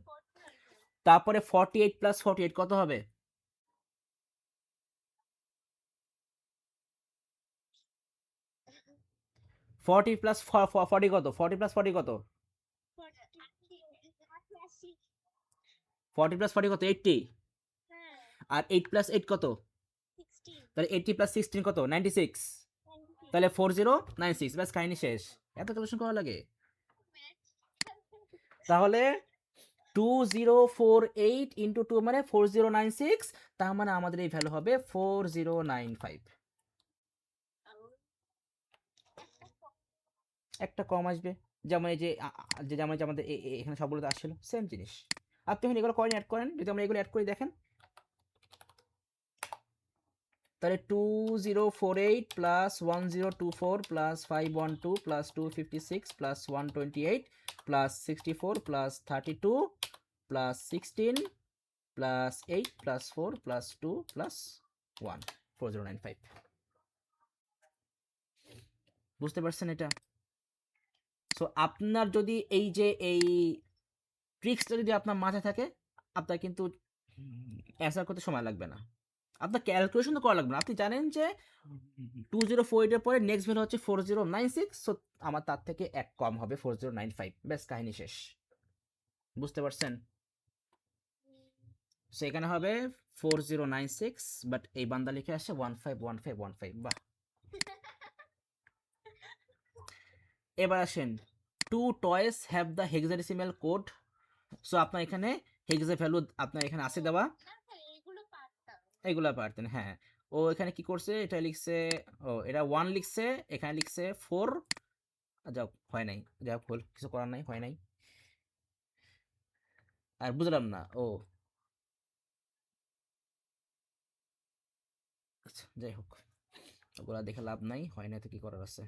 তারপরে 48 প্লাস 48 কত হবে? 40 প্লাস 40 কত, 40 প্লাস 40 কত, 40 প্লাস 40 কত 80, আর 8 প্লাস 8 কত, তাহলে 80 প্লাস 16 কত 96, তাহলে 4096, ব্যাস কাহিনী শেষ। এত ক্যালকুলেশন করা লাগে? তাহলে 2048 ইন্টু 2 মানে 4096, তার মানে আমাদের এই ভ্যালু হবে 4095। একটা কম আসবে, যেমন এই যে যেমন যে আমাদের এখানে সবগুলো আসছিল সেম জিনিস। আপনি এখন এগুলো কয়েন অ্যাড করেন, যদি আমরা এগুলো অ্যাড করে দেখেন, তাহলে 2048 plus 1024 plus 512 plus 256 plus 128 plus 64 plus 32 plus 16 plus 8 plus 4 plus 2 plus 1, 4095। বুঝতে পারছেন এটা? সো আপনার যদি এই যে এই ট্রিক্সটা যদি আপনার মাথায় থাকে, আপনার কিন্তু অ্যান্সার করতে সময় লাগবে না, আপনার ক্যালকুলেশন তো করা লাগবে না। আপনি জানেন যে 2048 এর পরে নেক্সট ভ্যালু হচ্ছে 4096, সো আমার তার থেকে এক কম হবে 4095, ব্যাস কাহিনী শেষ। বুঝতে পারছেন? সো এখানে হবে 4096, বাট এই বান্দা লিখে আসছে 151515। বাহ। এবার আসেন, to toys have the hexadecimal code. So আপনার এখানে হেক্সা ভ্যালু আপনার এখানে আছে দেওয়া, এগুলো পারতেন, হ্যাঁ। ও এখানে কি করছে, এটা লিখছে, ও এটা 1 লিখছে, এখানে লিখছে 4, যাও হয় নাই, যাও ভুল, কিছু করার নাই, হয় নাই। আর বুঝলাম না, ও আচ্ছা যাই হোক, ওগুলা দেখে লাভ নাই, হয় না তো কি করার আছে।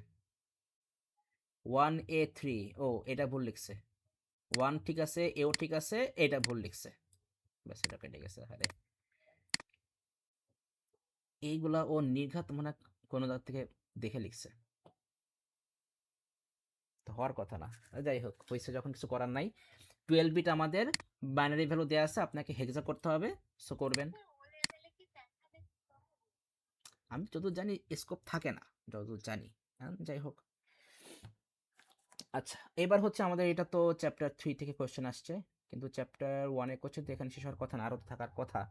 1A3, ও এটা ভুল লিখছে, 1 ঠিক আছে, এও ঠিক আছে, এটা ভুল লিখছে, ব্যাস এটা কেটে গেছে। আরে এইগুলা ও নির্ঘাত মানে কোনো জায়গা থেকে দেখে লিখছে, তো হওয়ার কথা না। যাই হোক, হয়েছে যখন, কিছু করার নাই। 12 বিট আমাদের বাইনারি ভ্যালু দেওয়া আছে, আপনাকে হেক্সা করতে হবে, সো করবেন। আমি যতদূর জানি স্কোপ থাকে না, যতদূর জানি, যাই হোক। আচ্ছা, এবার হচ্ছে আমাদের, এটা তো চ্যাপ্টার 3 থেকে কোয়েশ্চেন আসছে, কিন্তু চ্যাপ্টার 1 এর কোয়েশ্চেন তো এখানে শেষ হওয়ার কথা না, আরও থাকার কথা।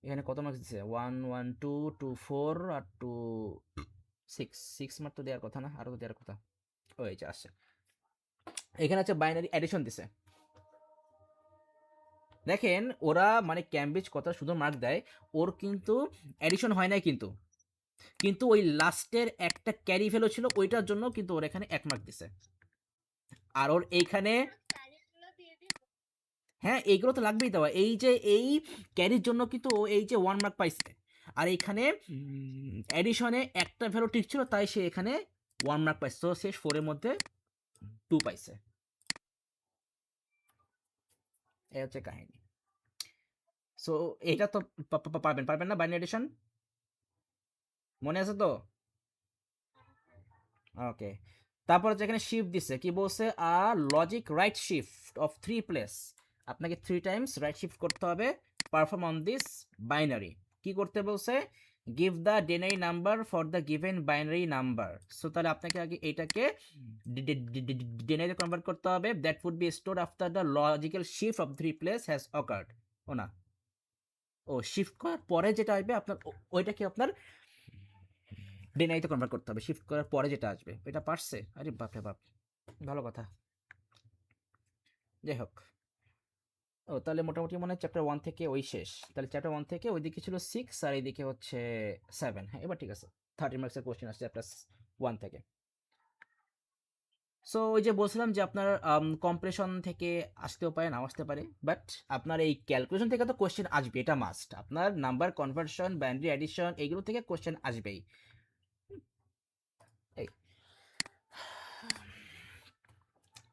এখানে কত মার্কস দিচ্ছে, 1 1 2 2 4 আর 2 6, 6 মার্ক তো দেওয়ার কথা না, আরও তো দেওয়ার কথা। ও এই যে আসছে, এখানে হচ্ছে বাইনারি অ্যাডিশন দিছে। দেখেন ওরা মানে ক্যামব্রিজ কথা শুধু মার্ক দেয়, ওর কিন্তু অ্যাডিশন হয় নাই কিন্তু, কিন্তু ওই লাস্টের একটা ক্যারি ভ্যালু ছিল, ওইটার জন্য কিন্তু ওর এখানে 1 মার্ক দিছে। আর ওর এইখানে, হ্যাঁ এইগুলো তো লাগবেই দেওয়া, এই যে এই ক্যারির জন্য কিন্তু ও এই যে 1 মার্ক পাইছে। আর এইখানে অ্যাডিশনে একটা ভ্যালু ঠিক ছিল, তাই সে এখানে 1 মার্ক পাইছে, তো সে 4 এর মধ্যে 2 পাইছে। এই হচ্ছে কাহিনী। সো এটা তো পারবেন, পারবেন না বাইনারি এডিশন, মনে আছে তো? ওকে। তারপর হচ্ছে এখানে শিফট দিছে, কি বলছে, a logic right shift of 3 place, আপনাকে 3 টাইমস রাইট শিফট করতে হবে, পারফর্ম অন দিস বাইনারি। কি করতে বলছে, give the denary number for the given binary number. So তাহলে আপনাকে আগে এটাকে ডেনারিতে কনভার্ট করতে হবে, that would be store after the logical shift of 3 place has occurred. ও না, ও শিফট করার পরে যেটা আসবে আপনার, ওইটাকে আপনার ডেনাইতে কনভার্ট করতে হবে, শিফট করার পরে যেটা আসবে। এটা পারছে, আরে বাপরে বাপ, ভালো কথা। যাই হোক, ও তাহলে মোটামুটি মনে হয় চ্যাপ্টার 1 থেকে ওই শেষ, তাহলে চ্যাপ্টার 1 থেকে ওইদিকে ছিল 6 আর এইদিকে হচ্ছে 7। হ্যাঁ এবার ঠিক আছে, 30 মার্কসের কোশ্চেন আসছে চ্যাপ্টার 1 থেকে। সো ওই যে বলছিলাম যে আপনার কম্প্রেশন থেকে আসতেও পারে, নাও আসতে পারে, বাট আপনার এই ক্যালকুলেশন থেকে তো কোশ্চেন আসবে, এটা মাস্ট। আপনার নাম্বার কনভার্সন, বাইনারি অ্যাডিশন, এগুলো থেকে কোশ্চেন আসবেই। এই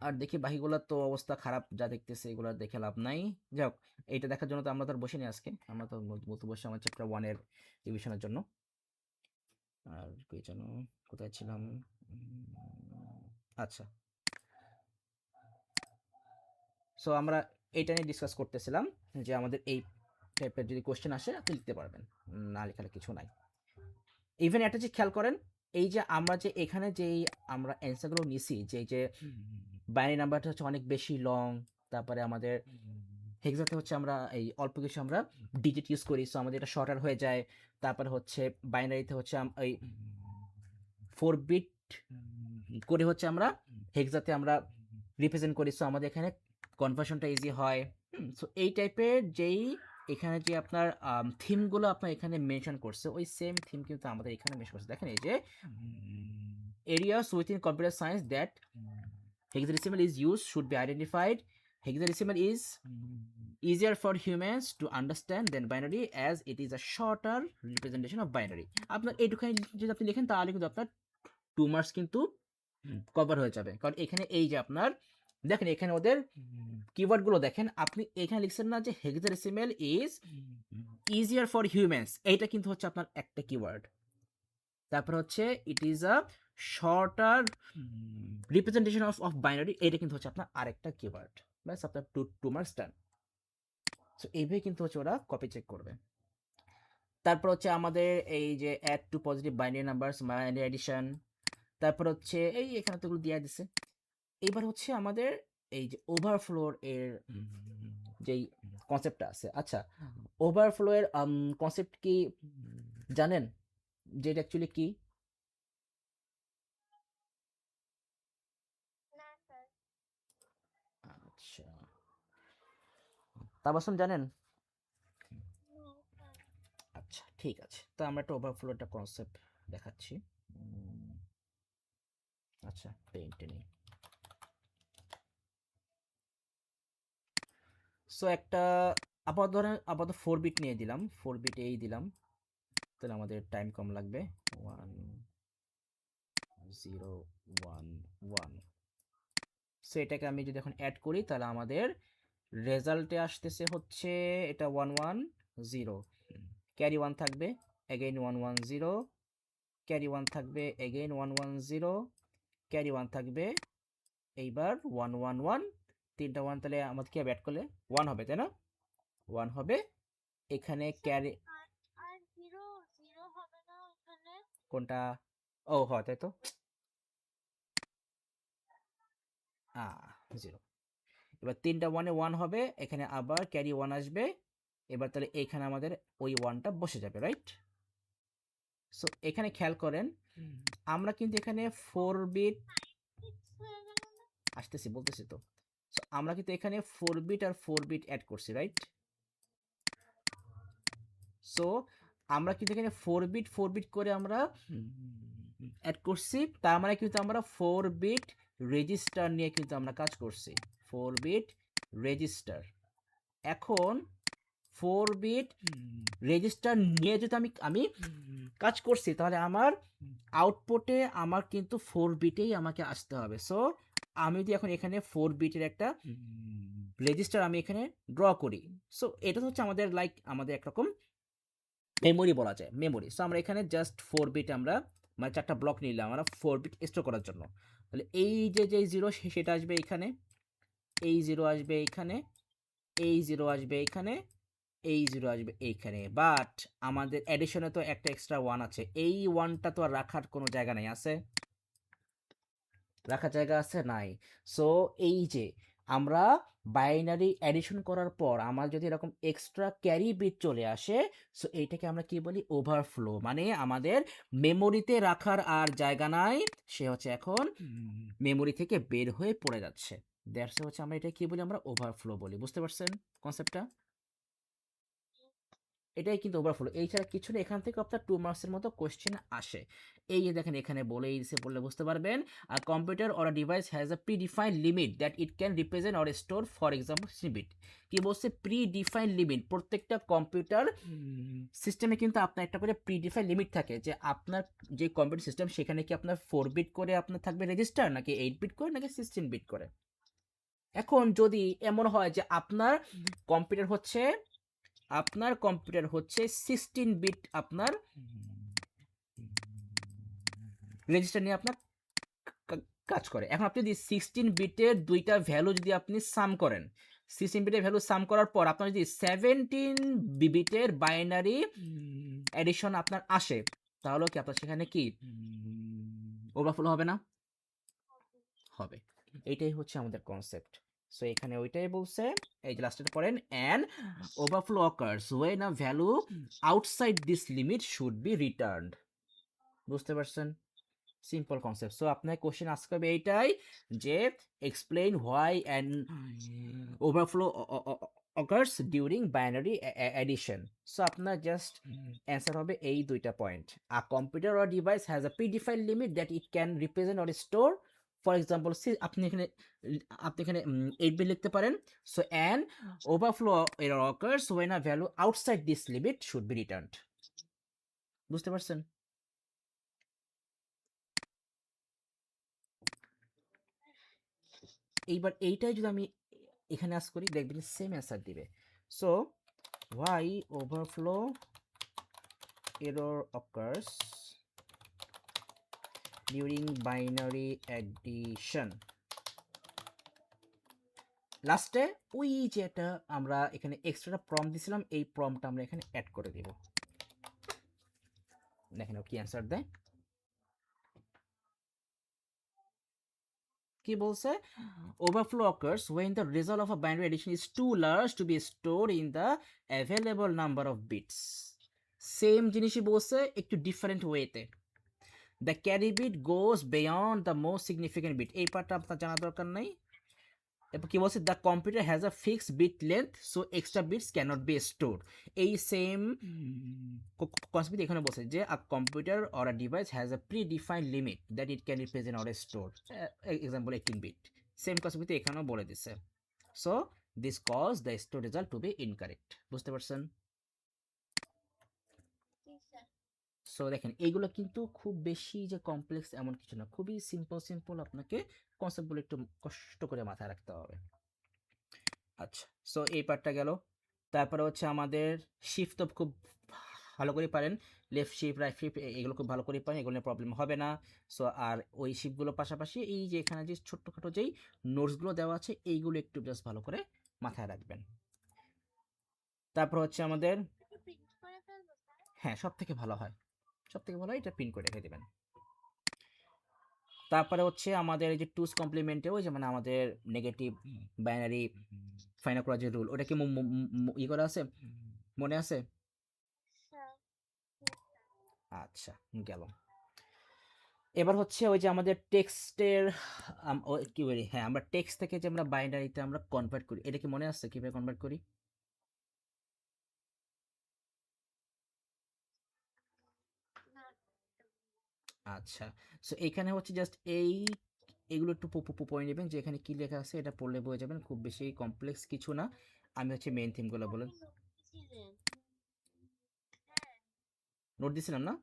আর দেখি বাকিগুলো তো অবস্থা খারাপ, যা দেখতেছে এগুলো দেখে লাভ নাই। যাই হোক, এইটা দেখার জন্য তো আমরা তো আর বসিনি আজকে, আমরা তো বলতে বসে আমার চ্যাপ্টার 1 এর রিভিশনের জন্য। আর কি যেন, কোথায় ছিলাম, আচ্ছা। সো আমরা এইটা নিয়ে ডিসকাস করতেছিলাম যে আমাদের এই টাইপের যদি কোশ্চেন আসে আপনি লিখতে পারবেন, না লেখালে কিছু নাই। ইভেন একটা যে খেয়াল করেন, এই যে আমরা যে এখানে যেই আমরা অ্যান্সারগুলো নিছি, যে এই যে বাইনারি নাম্বারটা হচ্ছে অনেক বেশি লং, তারপরে আমাদের হেক্সাতে হচ্ছে আমরা এই অল্প কিছু আমরা ডিজিট ইউজ করি, সো আমাদের এটা শর্টার হয়ে যায়। তারপরে হচ্ছে বাইনারিতে হচ্ছে ওই 4 বিট করে হচ্ছে আমরা হেক্সাতে আমরা রিপ্রেজেন্ট করি, সো আমাদের এখানে কনভার্সনটা ইজি হয়। সো এই টাইপের যেই এখানে যে আপনার থিমগুলো আপনার এখানে মেনশন করছে, ওই সেম থিম কিন্তু আমাদের এখানে মেনশন করছে। দেখেন এই যে areas within computer science that hexadecimal is used should be identified. Hexadecimal is easier for humans to understand than binary as it is a shorter representation of binary. আপনার এইটুখানি যদি আপনি লিখেন তাহলে কিন্তু আপনার 2 মার্কস কিন্তু কভার হয়ে যাবে। কারণ এখানে এই যে আপনার দেখেন এখানে ওদের কিওয়ার্ডগুলো দেখেন, আপনি এখানে লিখছেন না যে hexadecimal is easier for humans, এইটা কিন্তু হচ্ছে আপনার একটা কিওয়ার্ড। তারপর হচ্ছে it is a shorter representation of binary, এটা কিন্তু হচ্ছে আপনার আরেকটা কিওয়ার্ড। ব্যাস আপনার টু মার্কস ডান। সো এইভাবে কিন্তু হচ্ছে ওরা কপি চেক করবে। তারপর হচ্ছে আমাদের এই যে add two positive binary numbers, binary addition, তারপর হচ্ছে এই এখানে তো এগুলো দিয়ে দিছে। এইবার হচ্ছে আমাদের এই যে ওভারফ্লোর এর যেই কনসেপ্টটা আছে, আচ্ছা ওভারফ্লো এর কনসেপ্ট কি জানেন, যেটা অ্যাকচুয়ালি কি? আচ্ছা তাবাসুম জানেন? আচ্ছা ঠিক আছে, তো আমরা একটা ওভারফ্লো একটা কনসেপ্ট দেখাচ্ছি। আচ্ছা পেইন্টে নেই। সো একটা আপাতত ধরেন আপাতত 4 বিট নিয়ে দিলাম, 4 বিট এই দিলাম, তাহলে আমাদের টাইম কম লাগবে। 1 0 1 1। সো এটাকে আমি যদি এখন অ্যাড করি তাহলে আমাদের রেজাল্টে আসতেছে হচ্ছে এটা 1 1 0, ক্যারি 1 থাকবে, এগেইন 1 1 0, ক্যারি 1 থাকবে, এগেইন 1 1 0, ক্যারি 1 থাকবে, এইবার 1 1 1, তিনটা 1 তাহলে আমাদের কি অ্যাড করলে 1 হবে, তাই না? 1 হবে এখানে ক্যারি কোনটা? ও হয় তাই তো, 0। এবার তিনটা 1-এ 1 হবে, এখানে আবার ক্যারি 1 আসবে, এবার তাহলে এখানে আমাদের ওই 1টা বসে যাবে, রাইট? সো এখানে খেয়াল করেন আমরা কিন্তু এখানে 4 বিট আসতেছি বলতেছি তো। সো আমরা কিন্তু এখানে 4 বিট আর 4 বিট অ্যাড করছি, রাইট? সো আমরা কিন্তু এখানে 4 বিট 4 বিট করে আমরা অ্যাড করছি, তার মানে কিন্তু আমরা 4 বিট রেজিস্টার নিয়ে কিন্তু আমরা কাজ করছি, 4 বিট রেজিস্টার। এখন 4 বিট রেজিস্টার নিয়ে যদি আমি কাজ করছি তাহলে আমার আউটপুটে আমার কিন্তু 4 বিটেই আমাকে আসতে হবে। সো আমি যদি এখন এখানে 4 বিটের একটা রেজিস্টার আমি এখানে ড্র করি, সো এটা হচ্ছে আমাদের লাইক আমাদের একরকম মেমোরি বলা যায়, মেমোরি। সো আমরা এখানে জাস্ট 4 বিট আমরা মানে 4টা ব্লক নিলাম আমরা 4 বিট স্টোর করার জন্য। তাহলে এই যে যে 0 সেটা আসবে এখানে, এই 0 আসবে এইখানে, এই 0 আসবে এইখানে, এই 0 আসবে এইখানে। বাট আমাদের অ্যাডিশনে তো একটা এক্সট্রা 1 আছে, এই 1টা তো আর রাখার কোনো জায়গা নাই, আছে? রাখার জায়গা আছে? নাই। সো এই যে আমরা বাইনারি অ্যাডিশন করার পর আমার যদি এরকম এক্সট্রা ক্যারি বিট চলে আসে, সো এইটাকে আমরা কি বলি? ওভারফ্লো। মানে আমাদের মেমোরিতে রাখার আর জায়গা নাই, সে হচ্ছে এখন মেমোরি থেকে বের হয়ে পড়ে যাচ্ছে। দ্যাটস হচ্ছে আমরা এটা কি বলি? আমরা ওভারফ্লো বলি। বুঝতে পারছেন কনসেপ্টটা? এটাই কিন্তু ওভারফ্লো, এছাড়া কিছু না। এখান থেকে আপনার 2 মার্কসের মতো কোশ্চেন আসে। এই যে দেখেন এখানে বলেই দিছে, বললে বুঝতে পারবেন। A computer or a device has a predefined limit that it can represent or store, for example bit. কি বলছে? Pre-defined limit. প্রত্যেকটা কম্পিউটার সিস্টেমে কিন্তু আপনার একটা করে প্রি-ডিফাইন্ড লিমিট থাকে, যে আপনার যে কম্পিউটার সিস্টেম সেখানে কি আপনার 4 বিট করে আপনার থাকবে রেজিস্টার, নাকি 8 বিট করে, নাকি 16 বিট করে। এখন যদি এমন হয় যে আপনার কম্পিউটার হচ্ছে 16 বিট আপনার রেজিস্টার নিয়ে আপনার কাজ করে। এখন আপনি যদি 16 বিটের দুইটা ভ্যালু যদি আপনি সাম করেন, 16 বিটের ভ্যালু সাম করার পর আপনার যদি 17 বিটের বাইনারি এডিশন আপনার আসে, তাহলে কি আপনার সেখানে কি ওভারফ্লো হবে না? হবে। এইটাই হচ্ছে আমাদের কনসেপ্ট। সো এখানে ওইটাই বলছে, এই যে লাস্টে পড়েন, and overflow occurs when a value outside this limit should be returned। বুঝতে পারছেন? Simple concept. সো আপনার কোশ্চেন আজকে হবে এইটাই যে explain why and overflow occurs during binary addition. So আপনার জাস্ট অ্যান্সার হবে এই দুইটা point. A computer or device has a predefined limit that it can represent or store. For example আপনি এখানে 8 বিট লিখতে পারেন। So and overflow error occurs when a value outside this limit should be returned. বুঝতে পারছেন? এইবার এইটাই যদি আমি এখানে আস করি দেখবেন সেম অ্যান্সার দিবে। So why overflow error occurs during binary addition, লাস্টে ওই যেটা আমরা এখানে এক্সট্রা প্রম্পট দিছিলাম এই প্রম্পটটা আমরা এখানে অ্যাড করে দিব। দেখেন ও কি অ্যান্সার দেয়। কি বলছে? Overflow occurs when the result of a binary addition is too large to be stored in the available number of bits. Same জিনিসই বলছে একটু ডিফারেন্ট ওয়েতে। The carry bit goes beyond the most significant bit, এই পার্টটা আপনার জানা দরকার নাই। এরপর কি বলছে? The computer has a fixed bit length so extra bits cannot be store. এই সেম কনসেপ্ট এখানে বলছে যে a computer or a device has a predefined limit that it can represent or store, example 18 bit. Same concept এখানেও বলে দিছে। So this cause the store result to be incorrect. বুঝতে পারছেন? So দেখেন এইগুলো কিন্তু খুব বেশি যে কমপ্লেক্স এমন কিছু না, খুবই সিম্পল সিম্পল, আপনাকে কনসেপ্টগুলো একটু কষ্ট করে মাথায় রাখতে হবে। আচ্ছা, সো এই পার্টটা গেল। তারপরে হচ্ছে আমাদের শিফট তো খুব ভালো করে পারেন, লেফট শিফট রাইট শিফট এগুলো খুব ভালো করে পারেন, এগুলো নিয়ে প্রবলেম হবে না। সো আর ওই শিফটগুলো পাশাপাশি এই যে এখানে যে ছোট্টখাটো যেই নোটসগুলো দেওয়া আছে এইগুলো একটু জাস্ট ভালো করে মাথায় রাখবেন। তারপর হচ্ছে আমাদের, হ্যাঁ সব থেকে ভালো হয়, সব থেকে ভালো হয় এটা প্রিন্ট করে রেখে দেবেন। তারপরে হচ্ছে আমাদের এই যে টুস কমপ্লিমেন্টে ওই যে মানে আমাদের নেগেটিভ বাইনারি ফাইন্ড করার যে রুল, ওটা কি ই করা আছে, মনে আছে? আচ্ছা, গেল। এবার হচ্ছে ওই যে আমাদের টেক্সটের কি বলি, হ্যাঁ আমরা টেক্সট থেকে যে আমরা বাইনারিতে আমরা কনভার্ট করি, এটা কি মনে আছে কিভাবে কনভার্ট করি? আচ্ছা, সো এখানে হচ্ছে জাস্ট এগুলো একটু পড়ে নেবেন যে এখানে কি লেখা আছে, এটা পড়লে বুঝে যাবেন, খুব বেশি কমপ্লেক্স কিছু না। আমি হচ্ছে মেইন থিমগুলো বলে নোট দিছিলাম না?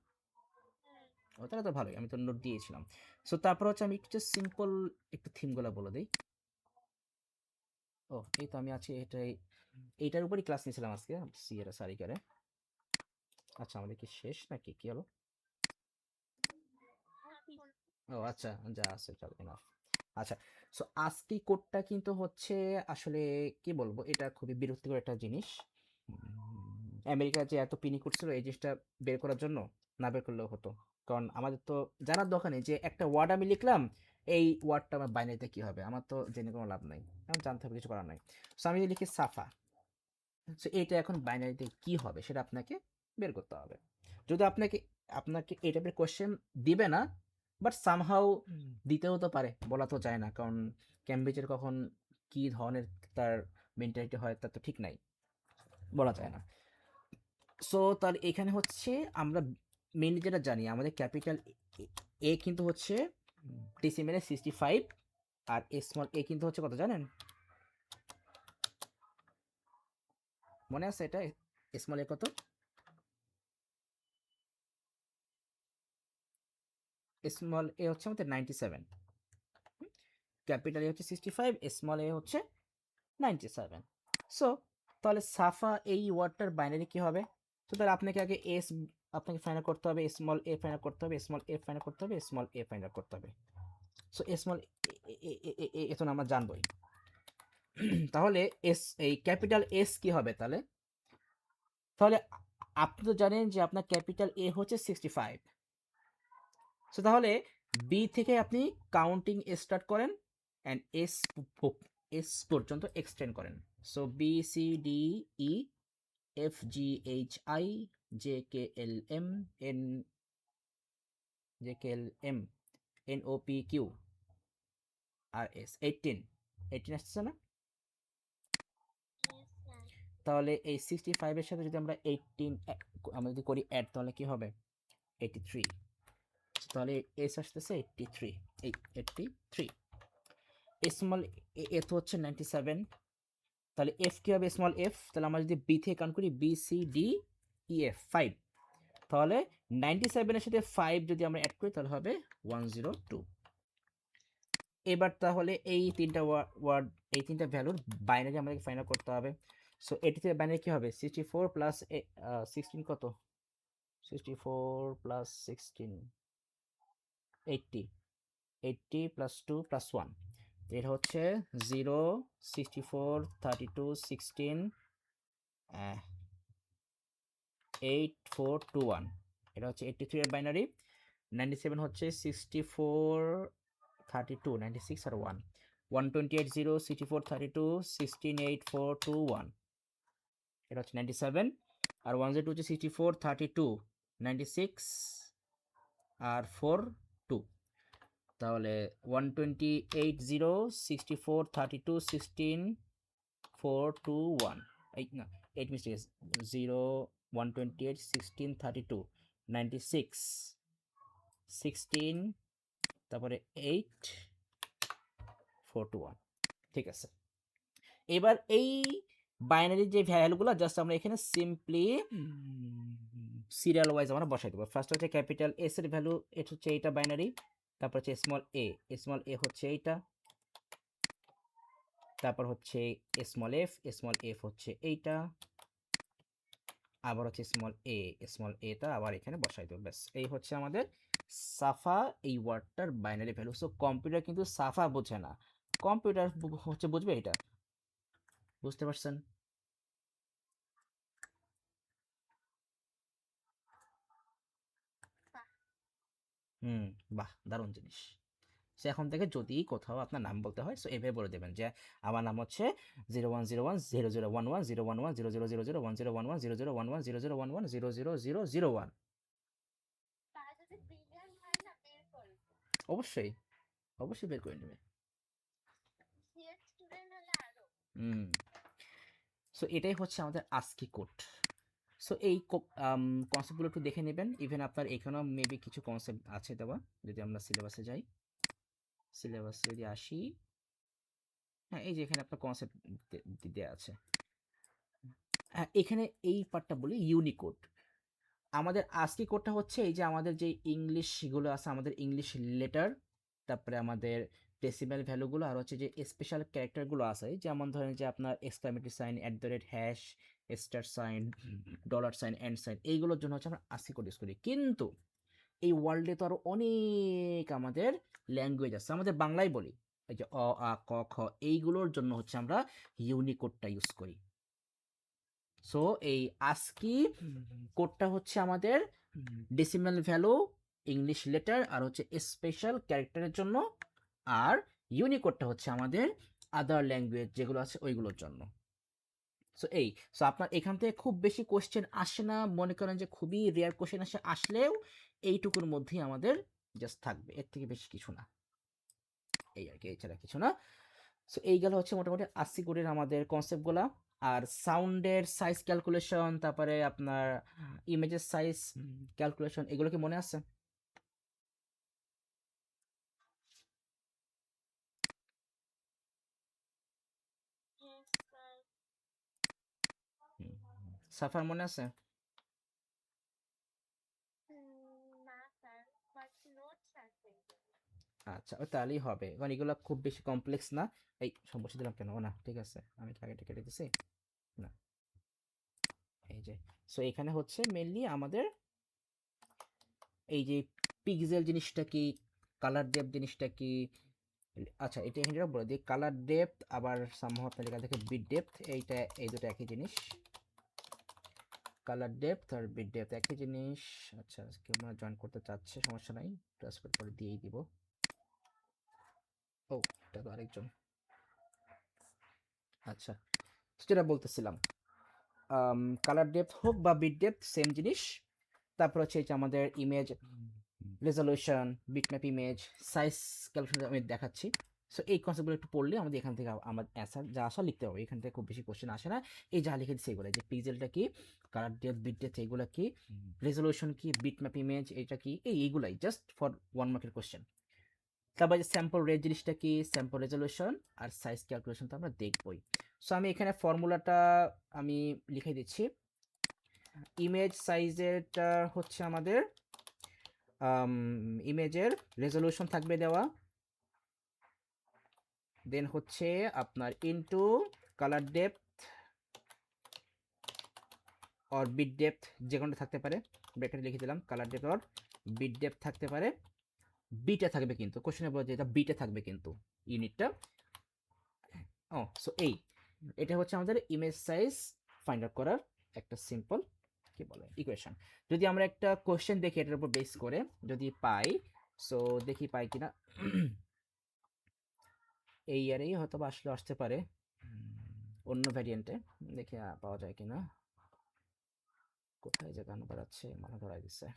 ও তাহলে তো ভালোই, আমি তো নোট দিয়েছিলাম। সো তারপর হচ্ছে আমি একটু সিম্পল একটু থিমগুলো বলে দিই। ও এই তো আমি আছি এইটার উপরই ক্লাস নিয়েছিলাম আজকে সিএর সারিকারে। আচ্ছা আমাদের কি শেষ নাকি কি হলো? ও আচ্ছা, যা আছে চল এনাফ। আচ্ছা, সো আজকে কোডটা কিন্তু হচ্ছে আসলে কি বলবো, এটা খুবই বিরক্তিকর একটা জিনিস। আমেরিকা যে এত পিনি করছিল এই জিনিসটা বের করার জন্য, না বের করলেও হতো। কারণ আমাদের তো জানার দরকার নেই যে একটা ওয়ার্ড আমি লিখলাম, এই ওয়ার্ডটা আমার বাইনারিতে কি হবে, আমার তো জেনে কোনো লাভ নাই, কারণ জানতে হবে, কিছু করার নাই। সো আমি যদি লিখি সাফা, সো এটা এখন বাইনারিতে কি হবে সেটা আপনাকে বের করতে হবে। যদি আপনাকে আপনাকে এই টাইপের কোয়েশ্চেন দিবে না, বাট সামহাউ দিতেও তো পারে, বলা তো যায় না, কারণ ক্যামব্রিজের কখন কি ধরনের তার মেন্টালিটি হয় তার তো ঠিক নাই, বলা যায় না। সো তার এখানে হচ্ছে আমরা মেনলি যেটা জানি আমাদের ক্যাপিটাল এ কিন্তু হচ্ছে ডিসিমেলে 65, আর স্মল এ কিন্তু হচ্ছে কত জানেন? মনে আছে এটা? স্মল এ কত? স্মল এ হচ্ছে আমাদের 97, ক্যাপিটাল এ হচ্ছে 65, স্মল এ হচ্ছে 97। সো তাহলে সাফা এই ওয়ার্ডটার বাইনারি কি হবে? তো তাহলে আপনাকে আগে আপনাকে ফাইন্ড করতে হবে, স্মল এ ফাইন্ড করতে হবে, স্মল এ ফাইন্ড করতে হবে, স্মল এ ফাইন্ড করতে হবে। সো স্মল এ তো আমরা জানবোই। তাহলে এই ক্যাপিটাল এস কি হবে তাহলে? তাহলে আপনি তো জানেন যে আপনার ক্যাপিটাল এ হচ্ছে 65। সো তাহলে বি থেকে আপনি কাউন্টিং স্টার্ট করেন অ্যান্ড এস পর্যন্ত এক্সটেন্ড করেন। So B C D E F G H I J K L M N J K L M NOPQ RS 18 আসছে না? তাহলে এই 65 এর সাথে যদি আমরা 18 আমরা যদি করি অ্যাড তাহলে কি হবে 83। তাহলে এস আসতেছে 83, এই 83। স্মল এ তো হচ্ছে 97, তাহলে এফ কি হবে স্মল এফ? তাহলে আমরা যদি বি থেকে কাউন্ট করি BCDEF 5, তাহলে 97 এর সাথে 5 যদি আমরা অ্যাড করি তাহলে হবে 102। এবার তাহলে এই তিনটা ওয়ার্ড এই তিনটা ভ্যালুর বাইনারি আমাদেরকে ফাইন্ড আউট করতে হবে। সো এটি থেকে বাইনারি কি হবে 64 প্লাস 16 কত 64 প্লাস 16 80, 80 প্লাস 2 প্লাস 1, এটা হচ্ছে 0 64 32 16 8421, এটা হচ্ছে 83 এর বাইনারি। 97 হচ্ছে 64 32 96 আর 1, 128 0 64 32 16 8421, এটা হচ্ছে 97। আর 102 হচ্ছে 64 32 96 আর 4 2, তাহলে 128 0 64 32 16 421, এই না 8 মিস্টেক 0 128 16 32 96 16 তারপরে 8 421, ঠিক আছে। এবার এই বাইনারি যে ভ্যালুগুলো জাস্ট আমরা এখানে সিম্পলি সিরিয়াল ওয়াইজ আমরা বসাই দেবো। ফার্স্ট হচ্ছে ক্যাপিটাল এস এর ভ্যালু, এটা হচ্ছে এইটা বাইনারি, তারপর হচ্ছে স্মল এ হচ্ছে এইটা, তারপর হচ্ছে স্মল এফ হচ্ছে এইটা, আবার হচ্ছে স্মল এটা আবার এখানে বসাই দেবো। ব্যাস এই হচ্ছে আমাদের সাফা এই ওয়ার্ডটার বাইনারি ভ্যালু। সো কম্পিউটার কিন্তু সাফা বোঝে না, কম্পিউটার হচ্ছে বুঝবে এটা, বুঝতে পারছেন? হুম, বাহ দারুণ জিনিস। সো এখন থেকে যদি কোথাও আপনার নাম বলতে হয় সো এভাবে বলে দেবেন যে আমার নাম হচ্ছে 01010011001100110011001100110001। অবশ্যই অবশ্যই বের করে নেবে। হুম, সো এটাই হচ্ছে আমাদের আস্কি কোড। সো এই কনসেপ্টগুলো একটু দেখে নেবেন। ইভেন আপনার এখানেও মেবি কিছু কনসেপ্ট আছে দেওয়া, যদি আমরা সিলেবাসে যাই, সিলেবাসে যদি আসি, হ্যাঁ এই যে এখানে আপনার কনসেপ্ট দেওয়া আছে। হ্যাঁ এখানে এই পার্টটা বলি ইউনিকোড। আমাদের আজকে কোডটা হচ্ছে এই যে আমাদের যে ইংলিশগুলো আছে, আমাদের ইংলিশ লেটার, তারপরে আমাদের ডেসিমাল ভ্যালুগুলো, আর হচ্ছে যে স্পেশাল ক্যারেক্টারগুলো আছে, যেমন ধরেন যে আপনার exclamatory sign, @, star sign, dollar sign, and sign, এইগুলোর জন্য হচ্ছে আমরা আজকে কোড ইউজ করি। কিন্তু এই ওয়ার্ল্ডে তো আরো অনেক আমাদের ল্যাঙ্গুয়েজ আছে, আমাদের বাংলায় বলি এই যে অ আ ক খ, এইগুলোর জন্য হচ্ছে আমরা ইউনিকোডটা ইউজ করি। সো এই আস্কি কোডটা হচ্ছে আমাদের ডেসিমাল ভ্যালু, ইংলিশ লেটার, আর হচ্ছে স্পেশাল ক্যারেক্টারের জন্য, আর ইউনিকোডটা হচ্ছে আমাদের আদার ল্যাঙ্গুয়েজ যেগুলো আছে ওইগুলোর জন্য। সো এই সো আপনার এখান থেকে খুব বেশি কোশ্চেন আসে না, মনে করেন যে খুবই রেয়ার কোশ্চেন আসলেও এইটুকুর মধ্যেই আমাদের জাস্ট থাকবে, এর থেকে বেশি কিছু না, এই আর কি, এছাড়া কিছু না। সো এই গেল হচ্ছে মোটামুটি আশি কোডের আমাদের কনসেপ্টগুলো। আর সাউন্ডের সাইজ ক্যালকুলেশন, তারপরে আপনার ইমেজের সাইজ ক্যালকুলেশন, এগুলো কি মনে আছে? সাফার মনে আছে? আচ্ছা ও তাহলেই হবে, কারণ এগুলো খুব বেশি কমপ্লেক্স না। এই সমস্যা দিলাম কেন? ও না ঠিক আছে, আমি কি আগেটা কেটে দিছি না, এই যে। সো এখানে হচ্ছে মেইনলি আমাদের এই যে পিক্সেল জিনিসটা কি, কালার ডেপথ জিনিসটা কি, আচ্ছা এটা এখানে বলে দিই, কালার ডেপথ আবার সামহাও আপনার লেখা থাকে বিট ডেপথ, এইটা এই দুটো একই জিনিস, কালার ডেপথ আর বিট ডেপথ একই জিনিস। আচ্ছা কেউ মনে জয়েন করতে চাচ্ছে, সমস্যা নাই, ট্রান্সফার করে দিয়েই দিব। ও এটা তো আরেকজন। আচ্ছা যেটা বলতেছিলাম, কালার ডেপথ হোক বা বিট ডেপথ সেম জিনিস। তারপর হচ্ছে এই যে আমাদের image resolution, bitmap image, size calculation আমি দেখাচ্ছি। সো এই কনসেপ্টগুলো একটু পড়লে আমাদের এখান থেকে আমার অ্যান্সার যা আসা লিখতে হবে, এখান থেকে খুব বেশি কোশ্চেন আসে না। এই যা লিখে দিচ্ছে এগুলো, যে পিক্সেলটা কি, কালার ডেপথ, বিট ডেপথ, এইগুলো কি, রেজলিউশন কি, বিটম্যাপ ইমেজ এটা কি, এইগুলাই জাস্ট ফর 1 মার্কের কোশ্চেন। তারপর যে স্যাম্পল রেট জিনিসটা কি, স্যাম্পল রেজলিউশন আর সাইজ ক্যালকুলেশন তো আমরা দেখবই। সো আমি এখানে ফর্মুলাটা আমি লিখে দিচ্ছি। ইমেজ সাইজেরটা হচ্ছে আমাদের ইমেজের রেজলিউশন থাকবে দেওয়া, দেন হচ্ছে আপনার into colour depth or bit depth, যে কোনটা থাকতে পারে, ব্র্যাকেটে লিখে দিলাম colour depth or bit depth থাকতে পারে, বিটে থাকবে কিন্তু কোশ্চেনে বলা যে এটা বিটে থাকবে কিন্তু ইউনিটটা। ও সো এটা হচ্ছে আমাদের ইমেজ সাইজ ফাইন্ড আউট করার একটা সিম্পল কি বলে ইকুয়েশন। যদি আমরা একটা কোশ্চেন দেখি এটার উপর বেস করে যদি পাই, সো দেখি পাই কিনা। এই ইয়ারেই হয়তো বা আসলে আসতে পারে অন্য ভ্যারিয়েন্টে, দেখি পাওয়া যায় কিনা। কোথায় যে গান বাড়াচ্ছে মাথা ধরাই দিচ্ছে।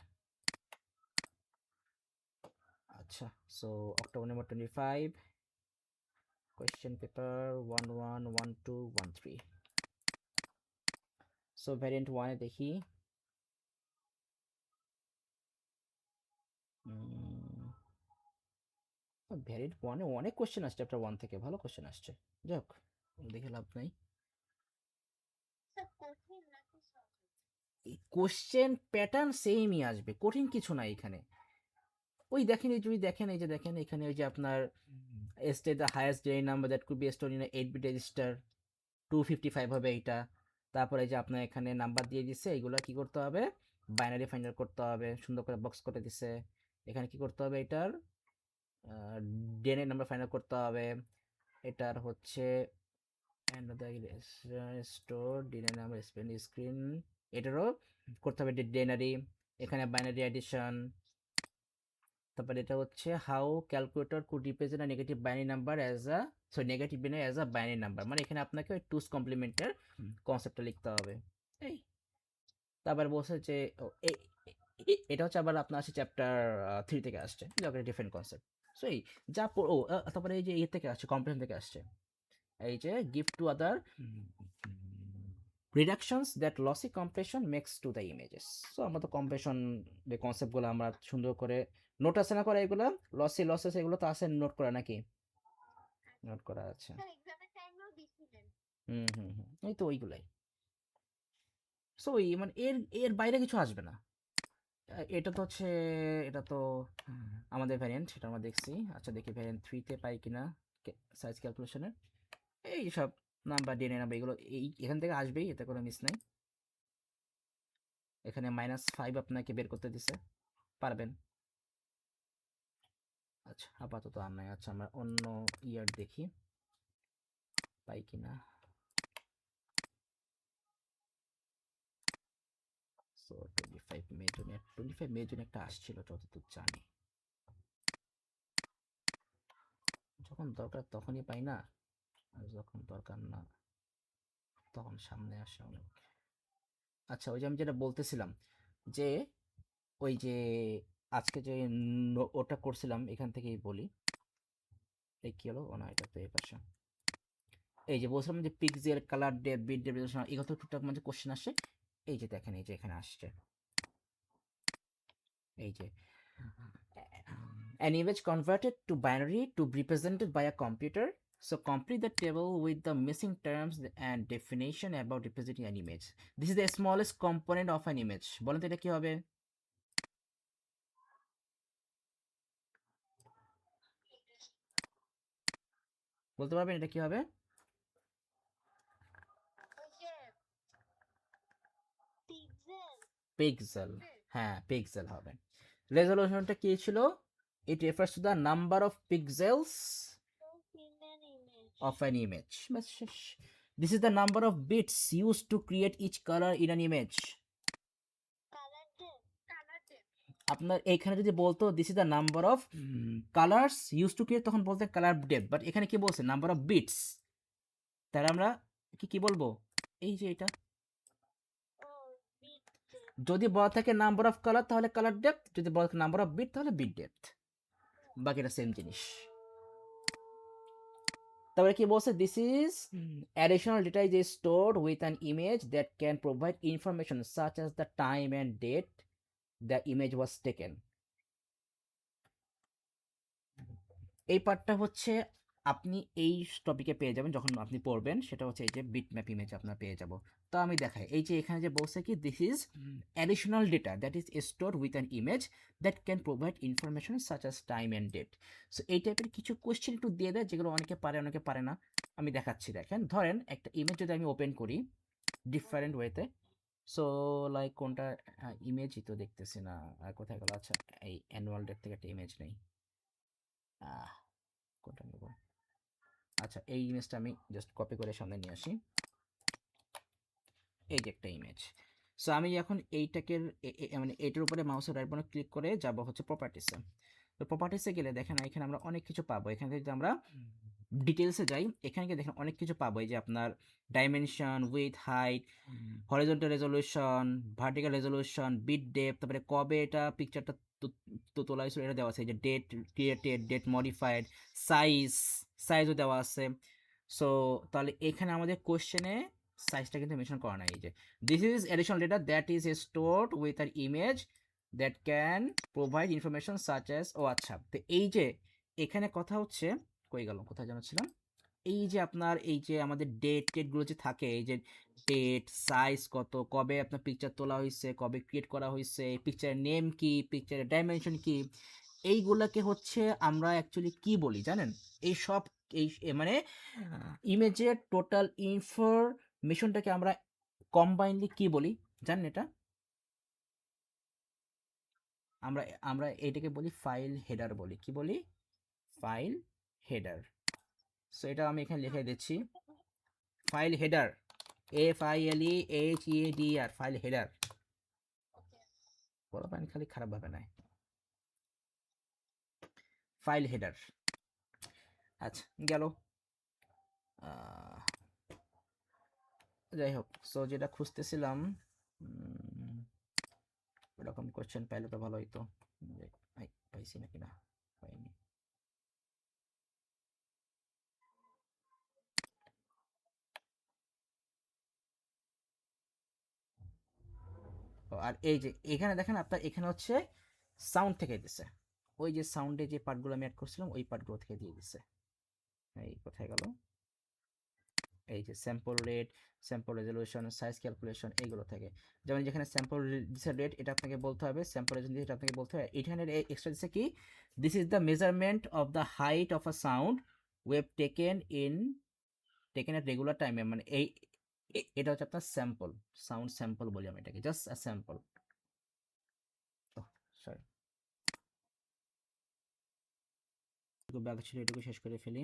আচ্ছা, সো অক্টোবর নম্বর 25, কোয়েশ্চেন পেপার 111213। সো ভ্যারিয়েন্ট 1-এ দেখি। ভ্যারিয়েন্ট 1-এ অনেক কোয়েশ্চেন আসছে, চ্যাপ্টার 1 থেকে ভালো কোয়েশ্চেন আসছে। যাক, দেখে লাভ নাই। কোশ্চেন প্যাটার্ন সেমই আসবে, কঠিন কিছু নাই এখানে। ওই দেখেন, এই যদি দেখেন, এই যে দেখেন এখানে ওই যে আপনার state the highest day number that could be store in 8-bit register, 255 হবে এইটা। তারপরে যে আপনার এখানে নাম্বার দিয়ে দিচ্ছে, এইগুলো কি করতে হবে, বাইনারি ফাইন্ড করতে হবে, সুন্দর করে বক্স করে দিছে। এখানে কি করতে হবে, এটার ডেনের নাম্বার ফাইন্ড করতে হবে, এটার হচ্ছে স্টোর ডিনের নাম্বার স্পেন্ড স্ক্রিন, এটারও করতে হবে ডেনারি, এখানে বাইনারি অ্যাডিশন। তারপরে এটা হচ্ছে how calculator could represent a negative binary number as a, so negative binary as a binary number, মানে এখানে আপনাকে ওই টুস কমপ্লিমেন্টের কনসেপ্টটা লিখতে হবে। এই তারপর বলছে যে এটা হচ্ছে আবার আপনার আসছে চ্যাপ্টার 3 থেকে আসছে, ডিফারেন্ট কনসেপ্ট। সো এই যা তারপরে এই যে ইয়ে থেকে আসছে, কম্পিটিশন থেকে আসছে, এই যে give to other reductions that lossy compression makes to the images. So আমরা তো কম্প্রেশন যে কনসেপ্টগুলো আমরা সুন্দর করে নোট আছে না করা, এগুলো লসি লসেস এগুলো তো আছে নোট করা নাকি, নোট করা আছে। এই তো ওইগুলাই। সো মানে এর এর বাইরে কিছু আসবে না। এটা তো হচ্ছে, এটা তো আমাদের ভ্যারিয়েন্ট, সেটা আমরা দেখছি। আচ্ছা দেখি ভ্যারিয়েন্ট 3-তে পাই কিনা সাইজ ক্যালকুলেশনের এই সব নাম্বার ডিএনএ নাম্বার এগুলো এখান থেকে আসবেই, এতে কোনো মিস নাই। এখানে -5 আপনাকে বের করতে দিছে, পারবেন। আচ্ছা আপাতত আর নাই। আচ্ছা আমরা অন্য ইয়ার দেখি পাই কিনা। সো 25 মে জুনে একটা আসছিল যতদূর জানি, যখন দরকার তখনই পাই না, আর যখন দরকার না তখন সামনে আসে অনেক। আচ্ছা ওই যে আমি যেটা বলতেছিলাম যে ওই যে আজকে যে ওটা করছিলাম এখান থেকেই বলি। এই কি হলো, ও না এটা তো এই পাশে। এই যে বলছিলাম যে pixel, colour depth, bit depth, এগুলো তো টুকটাক মানে কোশ্চেন আসছে। এই যে দেখেন, এই যে এখানে আসছে, এই যে an image converted to binary to be represented by a computer, so complete the table with the missing terms and definition about representing an image. This is the smallest component of an image. বলেন তো এটা কি হবে, বলতে পারবেন এটা কি হবে? পিক্সেল, হ্যাঁ পিক্সেল হবে। রেজলিউশনটা কি ছিল, it refers to the number of pixels of an image. ব্যাস শেষ। This is the number of bits used to create each color in an image. আপনার এইখানে যদি বলতো this is the number of colours use to create, তখন বলতে colour depth, but এখানে কি বলছে নাম্বার অফ বিটস, তাহলে আমরা কি কি বলবো, এই যে এটা যদি বলা থাকে নাম্বার অফ কালার তাহলে কালার ডেপথ, যদি বলা থাকে নাম্বার অফ বিট তাহলে বিট ডেপথ, বাকিটা সেম জিনিস। তারপরে কি বলছে, this is additional data is stored with an image that can provide information such as the time and date the image was taken. এই পার্টটা হচ্ছে আপনি এই টপিকে পেয়ে যাবেন যখন আপনি পড়বেন, সেটা হচ্ছে এই যে বিটম্যাপ ইমেজ আপনার পেয়ে যাব। তো আমি দেখাই, এই যে এখানে যে বলছে কি this is additional data that is store with an image that can provide information such as time and date. So এই টাইপের কিছু কোয়েশ্চেন একটু দিয়ে দেয় যেগুলো অনেকে পারে অনেকে পারে না। আমি দেখাচ্ছি, দেখেন ধরেন একটা ইমেজ যদি আমি ওপেন করি ডিফারেন্ট ওয়েতে, সো লাইক কোনটা, ইমেজই তো দেখতেছি না, আর কোথায় গেল, আচ্ছা এই অ্যানুয়াল ডেট থেকে একটা ইমেজ নেই, কোনটা নেব, আচ্ছা এই ইমেজটা আমি জাস্ট কপি করে সামনে নিয়ে আসি, এই যে একটা ইমেজ। সো আমি এখন এইটাকে মানে এইটার উপরে মাউসের রাইট বাটন ক্লিক করে যাব হচ্ছে প্রপার্টিসে। তো প্রপার্টিসে গেলে দেখেন এখানে আমরা অনেক কিছু পাবো, এখানে যদি আমরা ডিটেলসে যাই এখানে গিয়ে দেখেন অনেক কিছু পাবো, এই যে আপনার dimension, width, height, horizontal resolution, vertical resolution, bit depth, তারপরে কবে এটা পিকচারটা তো তোলা হয়েছিল এটা দেওয়া আছে, এই যে date created, date modified, size, সাইজও দেওয়া আছে। সো তাহলে এখানে আমাদের কোশ্চেনে সাইজটা কিন্তু মেনশন করা নাই, এই যে this is additional data that is stored with our image that can provide information such as, ও আচ্ছা তো এই যে এখানে কথা হচ্ছে, কই গেল, কোথায় জানাচ্ছিলাম, এই যে আপনার এই যে আমাদের ডেট টেটগুলো যে থাকে, এই যে ডেট, সাইজ কত, কবে আপনার পিকচার তোলা হয়েছে, কবে ক্রিয়েট করা হয়েছে, পিকচারের নেম কি, পিকচারের ডাইমেনশন কি, এইগুলাকে হচ্ছে আমরা অ্যাকচুয়ালি কি বলি জানেন, এই সব এই মানে ইমেজের টোটাল ইনফরমেশনটাকে আমরা কম্বাইনলি কি বলি জানেন এটা, আমরা আমরা এটাকে বলি ফাইল হেডার বলি, কি বলি, ফাইল হেডার। সো এটা আমি এখানে লিখে দিচ্ছি, file header, FILEHEADER, file header, বড় পান খালি খারাপ ভাবে নাই, ফাইল হেডার। আচ্ছা গেল, যাই হোক, সো যেটা খুঁজতেছিলাম, এরকম কোশ্চেন পাইলে তো ভালো হইতো, পাইছি নাকি না, পাইনি। আর এই যে এখানে দেখেন আপনার এখানে হচ্ছে সাউন্ড থেকে দিছে, ওই যে সাউন্ডে যে পার্টগুলো আমি অ্যাড করছিলাম ওই পার্টগুলো থেকে দিয়ে দিছে, এই কোথায় গেল, এই যে sample rate, sample resolution, size calculation, এইগুলো থেকে। যেমন যেখানে স্যাম্পল রেট এটা আপনাকে বলতে হবে, স্যাম্পল রেজলিউশন এটা আপনাকে বলতে হবে, এখানে এক্সট্রা দিচ্ছে কি, this is the measurement of the height of a sound wave taken at regular টাইমে, মানে এই এটা হচ্ছে আপনার স্যাম্পল, সাউন্ড স্যাম্পল বলি আমি এটাকে, জাস্ট আ স্যাম্পল। সরি, ব্যাগ ছিল এটুকু শেষ করে ফেলি।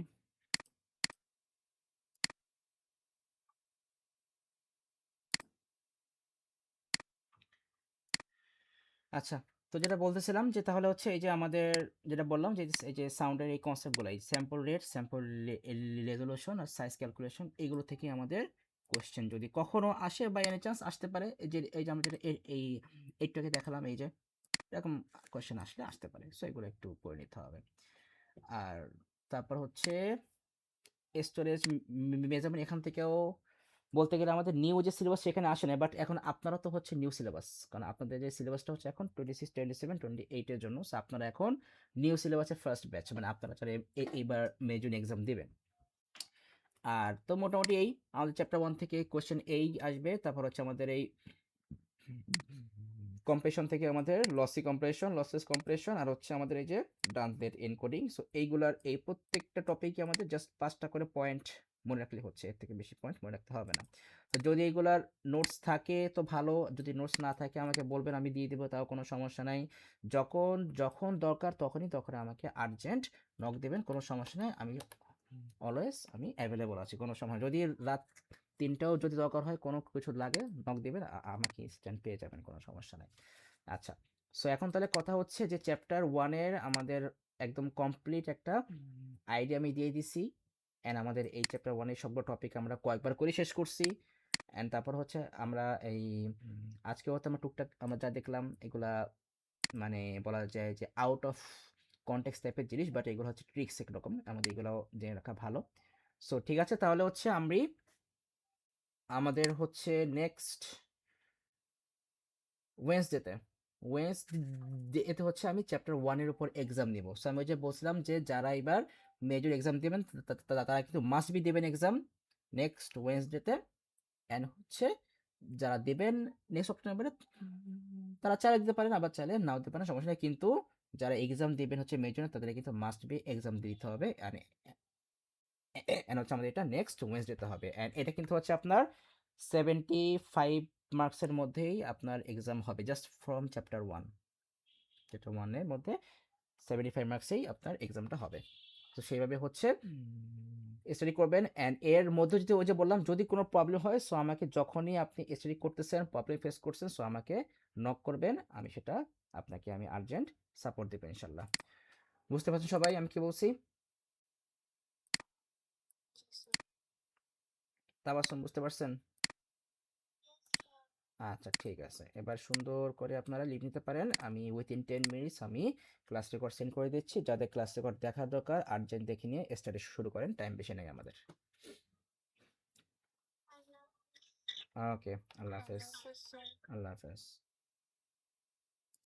আচ্ছা, তো যেটা বলতেছিলাম যে তাহলে হচ্ছে এই যে আমাদের যেটা বললাম যে এই যে সাউন্ডের এই কনসেপ্টগুলো, এই স্যাম্পল রেট, স্যাম্পল রেজলিউশন আর সাইজ ক্যালকুলেশন, এইগুলো থেকে আমাদের কোশ্চেন যদি কখনো আসে বা এনি চান্স আসতে পারে, এই যে আমরা যেটা এই এইটাকে দেখালাম, এই যে এরকম কোশ্চেন আসলে আসতে পারে, সো এগুলো একটু করে নিতে হবে। আর তারপর হচ্ছে স্টোরেজ মেজারমেন্ট, এখান থেকেও বলতে গেলে আমাদের নিউ যে সিলেবাস সেখানে আসে না, বাট এখন আপনারা তো হচ্ছে নিউ সিলেবাস, কারণ আপনাদের যে সিলেবাসটা হচ্ছে এখন 26, 27, 28-এর জন্য, সো আপনারা এখন নিউ সিলেবাসের ফার্স্ট ব্যাচ, মানে আপনারা যারা এইবার মে জুন এক্সাম দিবেন। আর তো মোটামুটি এই আমাদের চ্যাপ্টার 1 থেকে কোশ্চেন এই আসবে, তারপর হচ্ছে আমাদের এই কম্প্রেশন থেকে আমাদের লসি কম্প্রেশন, লসেস কম্প্রেশন, আর হচ্ছে আমাদের এই যে ডানদের এনকোডিং, সো এইগুলার এই প্রত্যেকটা টপিকে আমাদের জাস্ট 5টা করে পয়েন্ট মনে রাখলে হচ্ছে, এর থেকে বেশি পয়েন্ট মনে রাখতে হবে না। তো যদি এইগুলার নোটস থাকে তো ভালো, যদি নোটস না থাকে আমাকে বলবেন, আমি দিয়ে দেবো, তাও কোনো সমস্যা নাই। যখন যখন দরকার তখন আমাকে আর্জেন্ট নক দেবেন, কোনো সমস্যা নেই, আমি অলওয়েজ আমি অ্যাভেলেবল আছি, কোনো সময় যদি রাত 3টাও যদি দরকার হয়, কোনো কিছু লাগে নক দিবেন, আমাকে ইনস্ট্যান্ট পেয়ে যাবেন, কোনো সমস্যা নাই। আচ্ছা, সো এখন তাহলে কথা হচ্ছে যে চ্যাপ্টার 1-এর আমাদের একদম কমপ্লিট একটা আইডিয়া আমি দিয়ে দিছি, অ্যান্ড আমাদের এই চ্যাপ্টার 1-এর সবগুলো টপিক আমরা কয়েকবার করে শেষ করছি। অ্যান্ড তারপর হচ্ছে আমরা এই আজকে হচ্ছে আমরা টুকটাক আমরা যা দেখলাম এগুলা মানে বলা যায় যে আউট অফ কনটেক্সট টাইপের জিনিস, বাট এগুলো হচ্ছে ট্রিক্স একরকম, আমাদের এগুলো জেনে রাখা ভালো। সো ঠিক আছে, তাহলে হচ্ছে আমাদের হচ্ছে নেক্সট ওয়েন্সডেতে এতে হচ্ছে আমি চ্যাপ্টার ওয়ানের উপর এক্সাম নিব। সো আমি ওই যে বলছিলাম যে যারা এবার মেজর এক্সাম দেবেন তারা কিন্তু মাস্ট বি দেবেন এক্সাম নেক্সট ওয়েন্সডেতে। অ্যান্ড হচ্ছে যারা দেবেন নেক্সট অক্টোবরে তারা চাইলে দিতে পারেন, আবার চাইলে নাও দিতে পারেন, সমস্যা নেই। কিন্তু যারা এক্সাম দিবেন হচ্ছে মেজর তাদের কিন্তু মাস্ট বি এক্সাম দিতে হবে। অ্যান্ড হচ্ছে আমাদের এটা নেক্সট ওয়েনসডেতে হবে। অ্যান্ড এটা কিন্তু হচ্ছে আপনার 75 মার্কসের মধ্যেই আপনার এক্সাম হবে, just from chapter one. Chapter ওয়ানের মধ্যে 75 মার্কসেই আপনার এক্সামটা হবে। তো সেইভাবে হচ্ছে স্টাডি করবেন। অ্যান্ড এর মধ্যে যদি ওই যে বললাম যদি কোনো প্রবলেম হয়, সো আমাকে যখনই আপনি স্টাডি করতেছেন প্রবলেম ফেস করছেন, সো আমাকে নক করবেন, আমি সেটা আপনাকে আমি আর্জেন্ট সাপোর্ট দেবো ইনশাল্লাহ। বুঝতে পারছেন সবাই আমি কি বলছি? তাবাসসুম বুঝতে পারছেন? আচ্ছা ঠিক আছে, এবার সুন্দর করে আপনারা লিভ নিতে পারেন। আমি উইথিন 10 মিনিটস আমি ক্লাস রেকর্ড সেন্ড করে দিচ্ছি। যাদের ক্লাস রেকর্ড দেখার দরকার আর্জেন্ট দেখে নিয়ে স্টাডি শুরু করেন, টাইম বেশি নেই আমাদের। ওকে, আল্লাহ হাফেজ। আল্লাহ হাফেজ।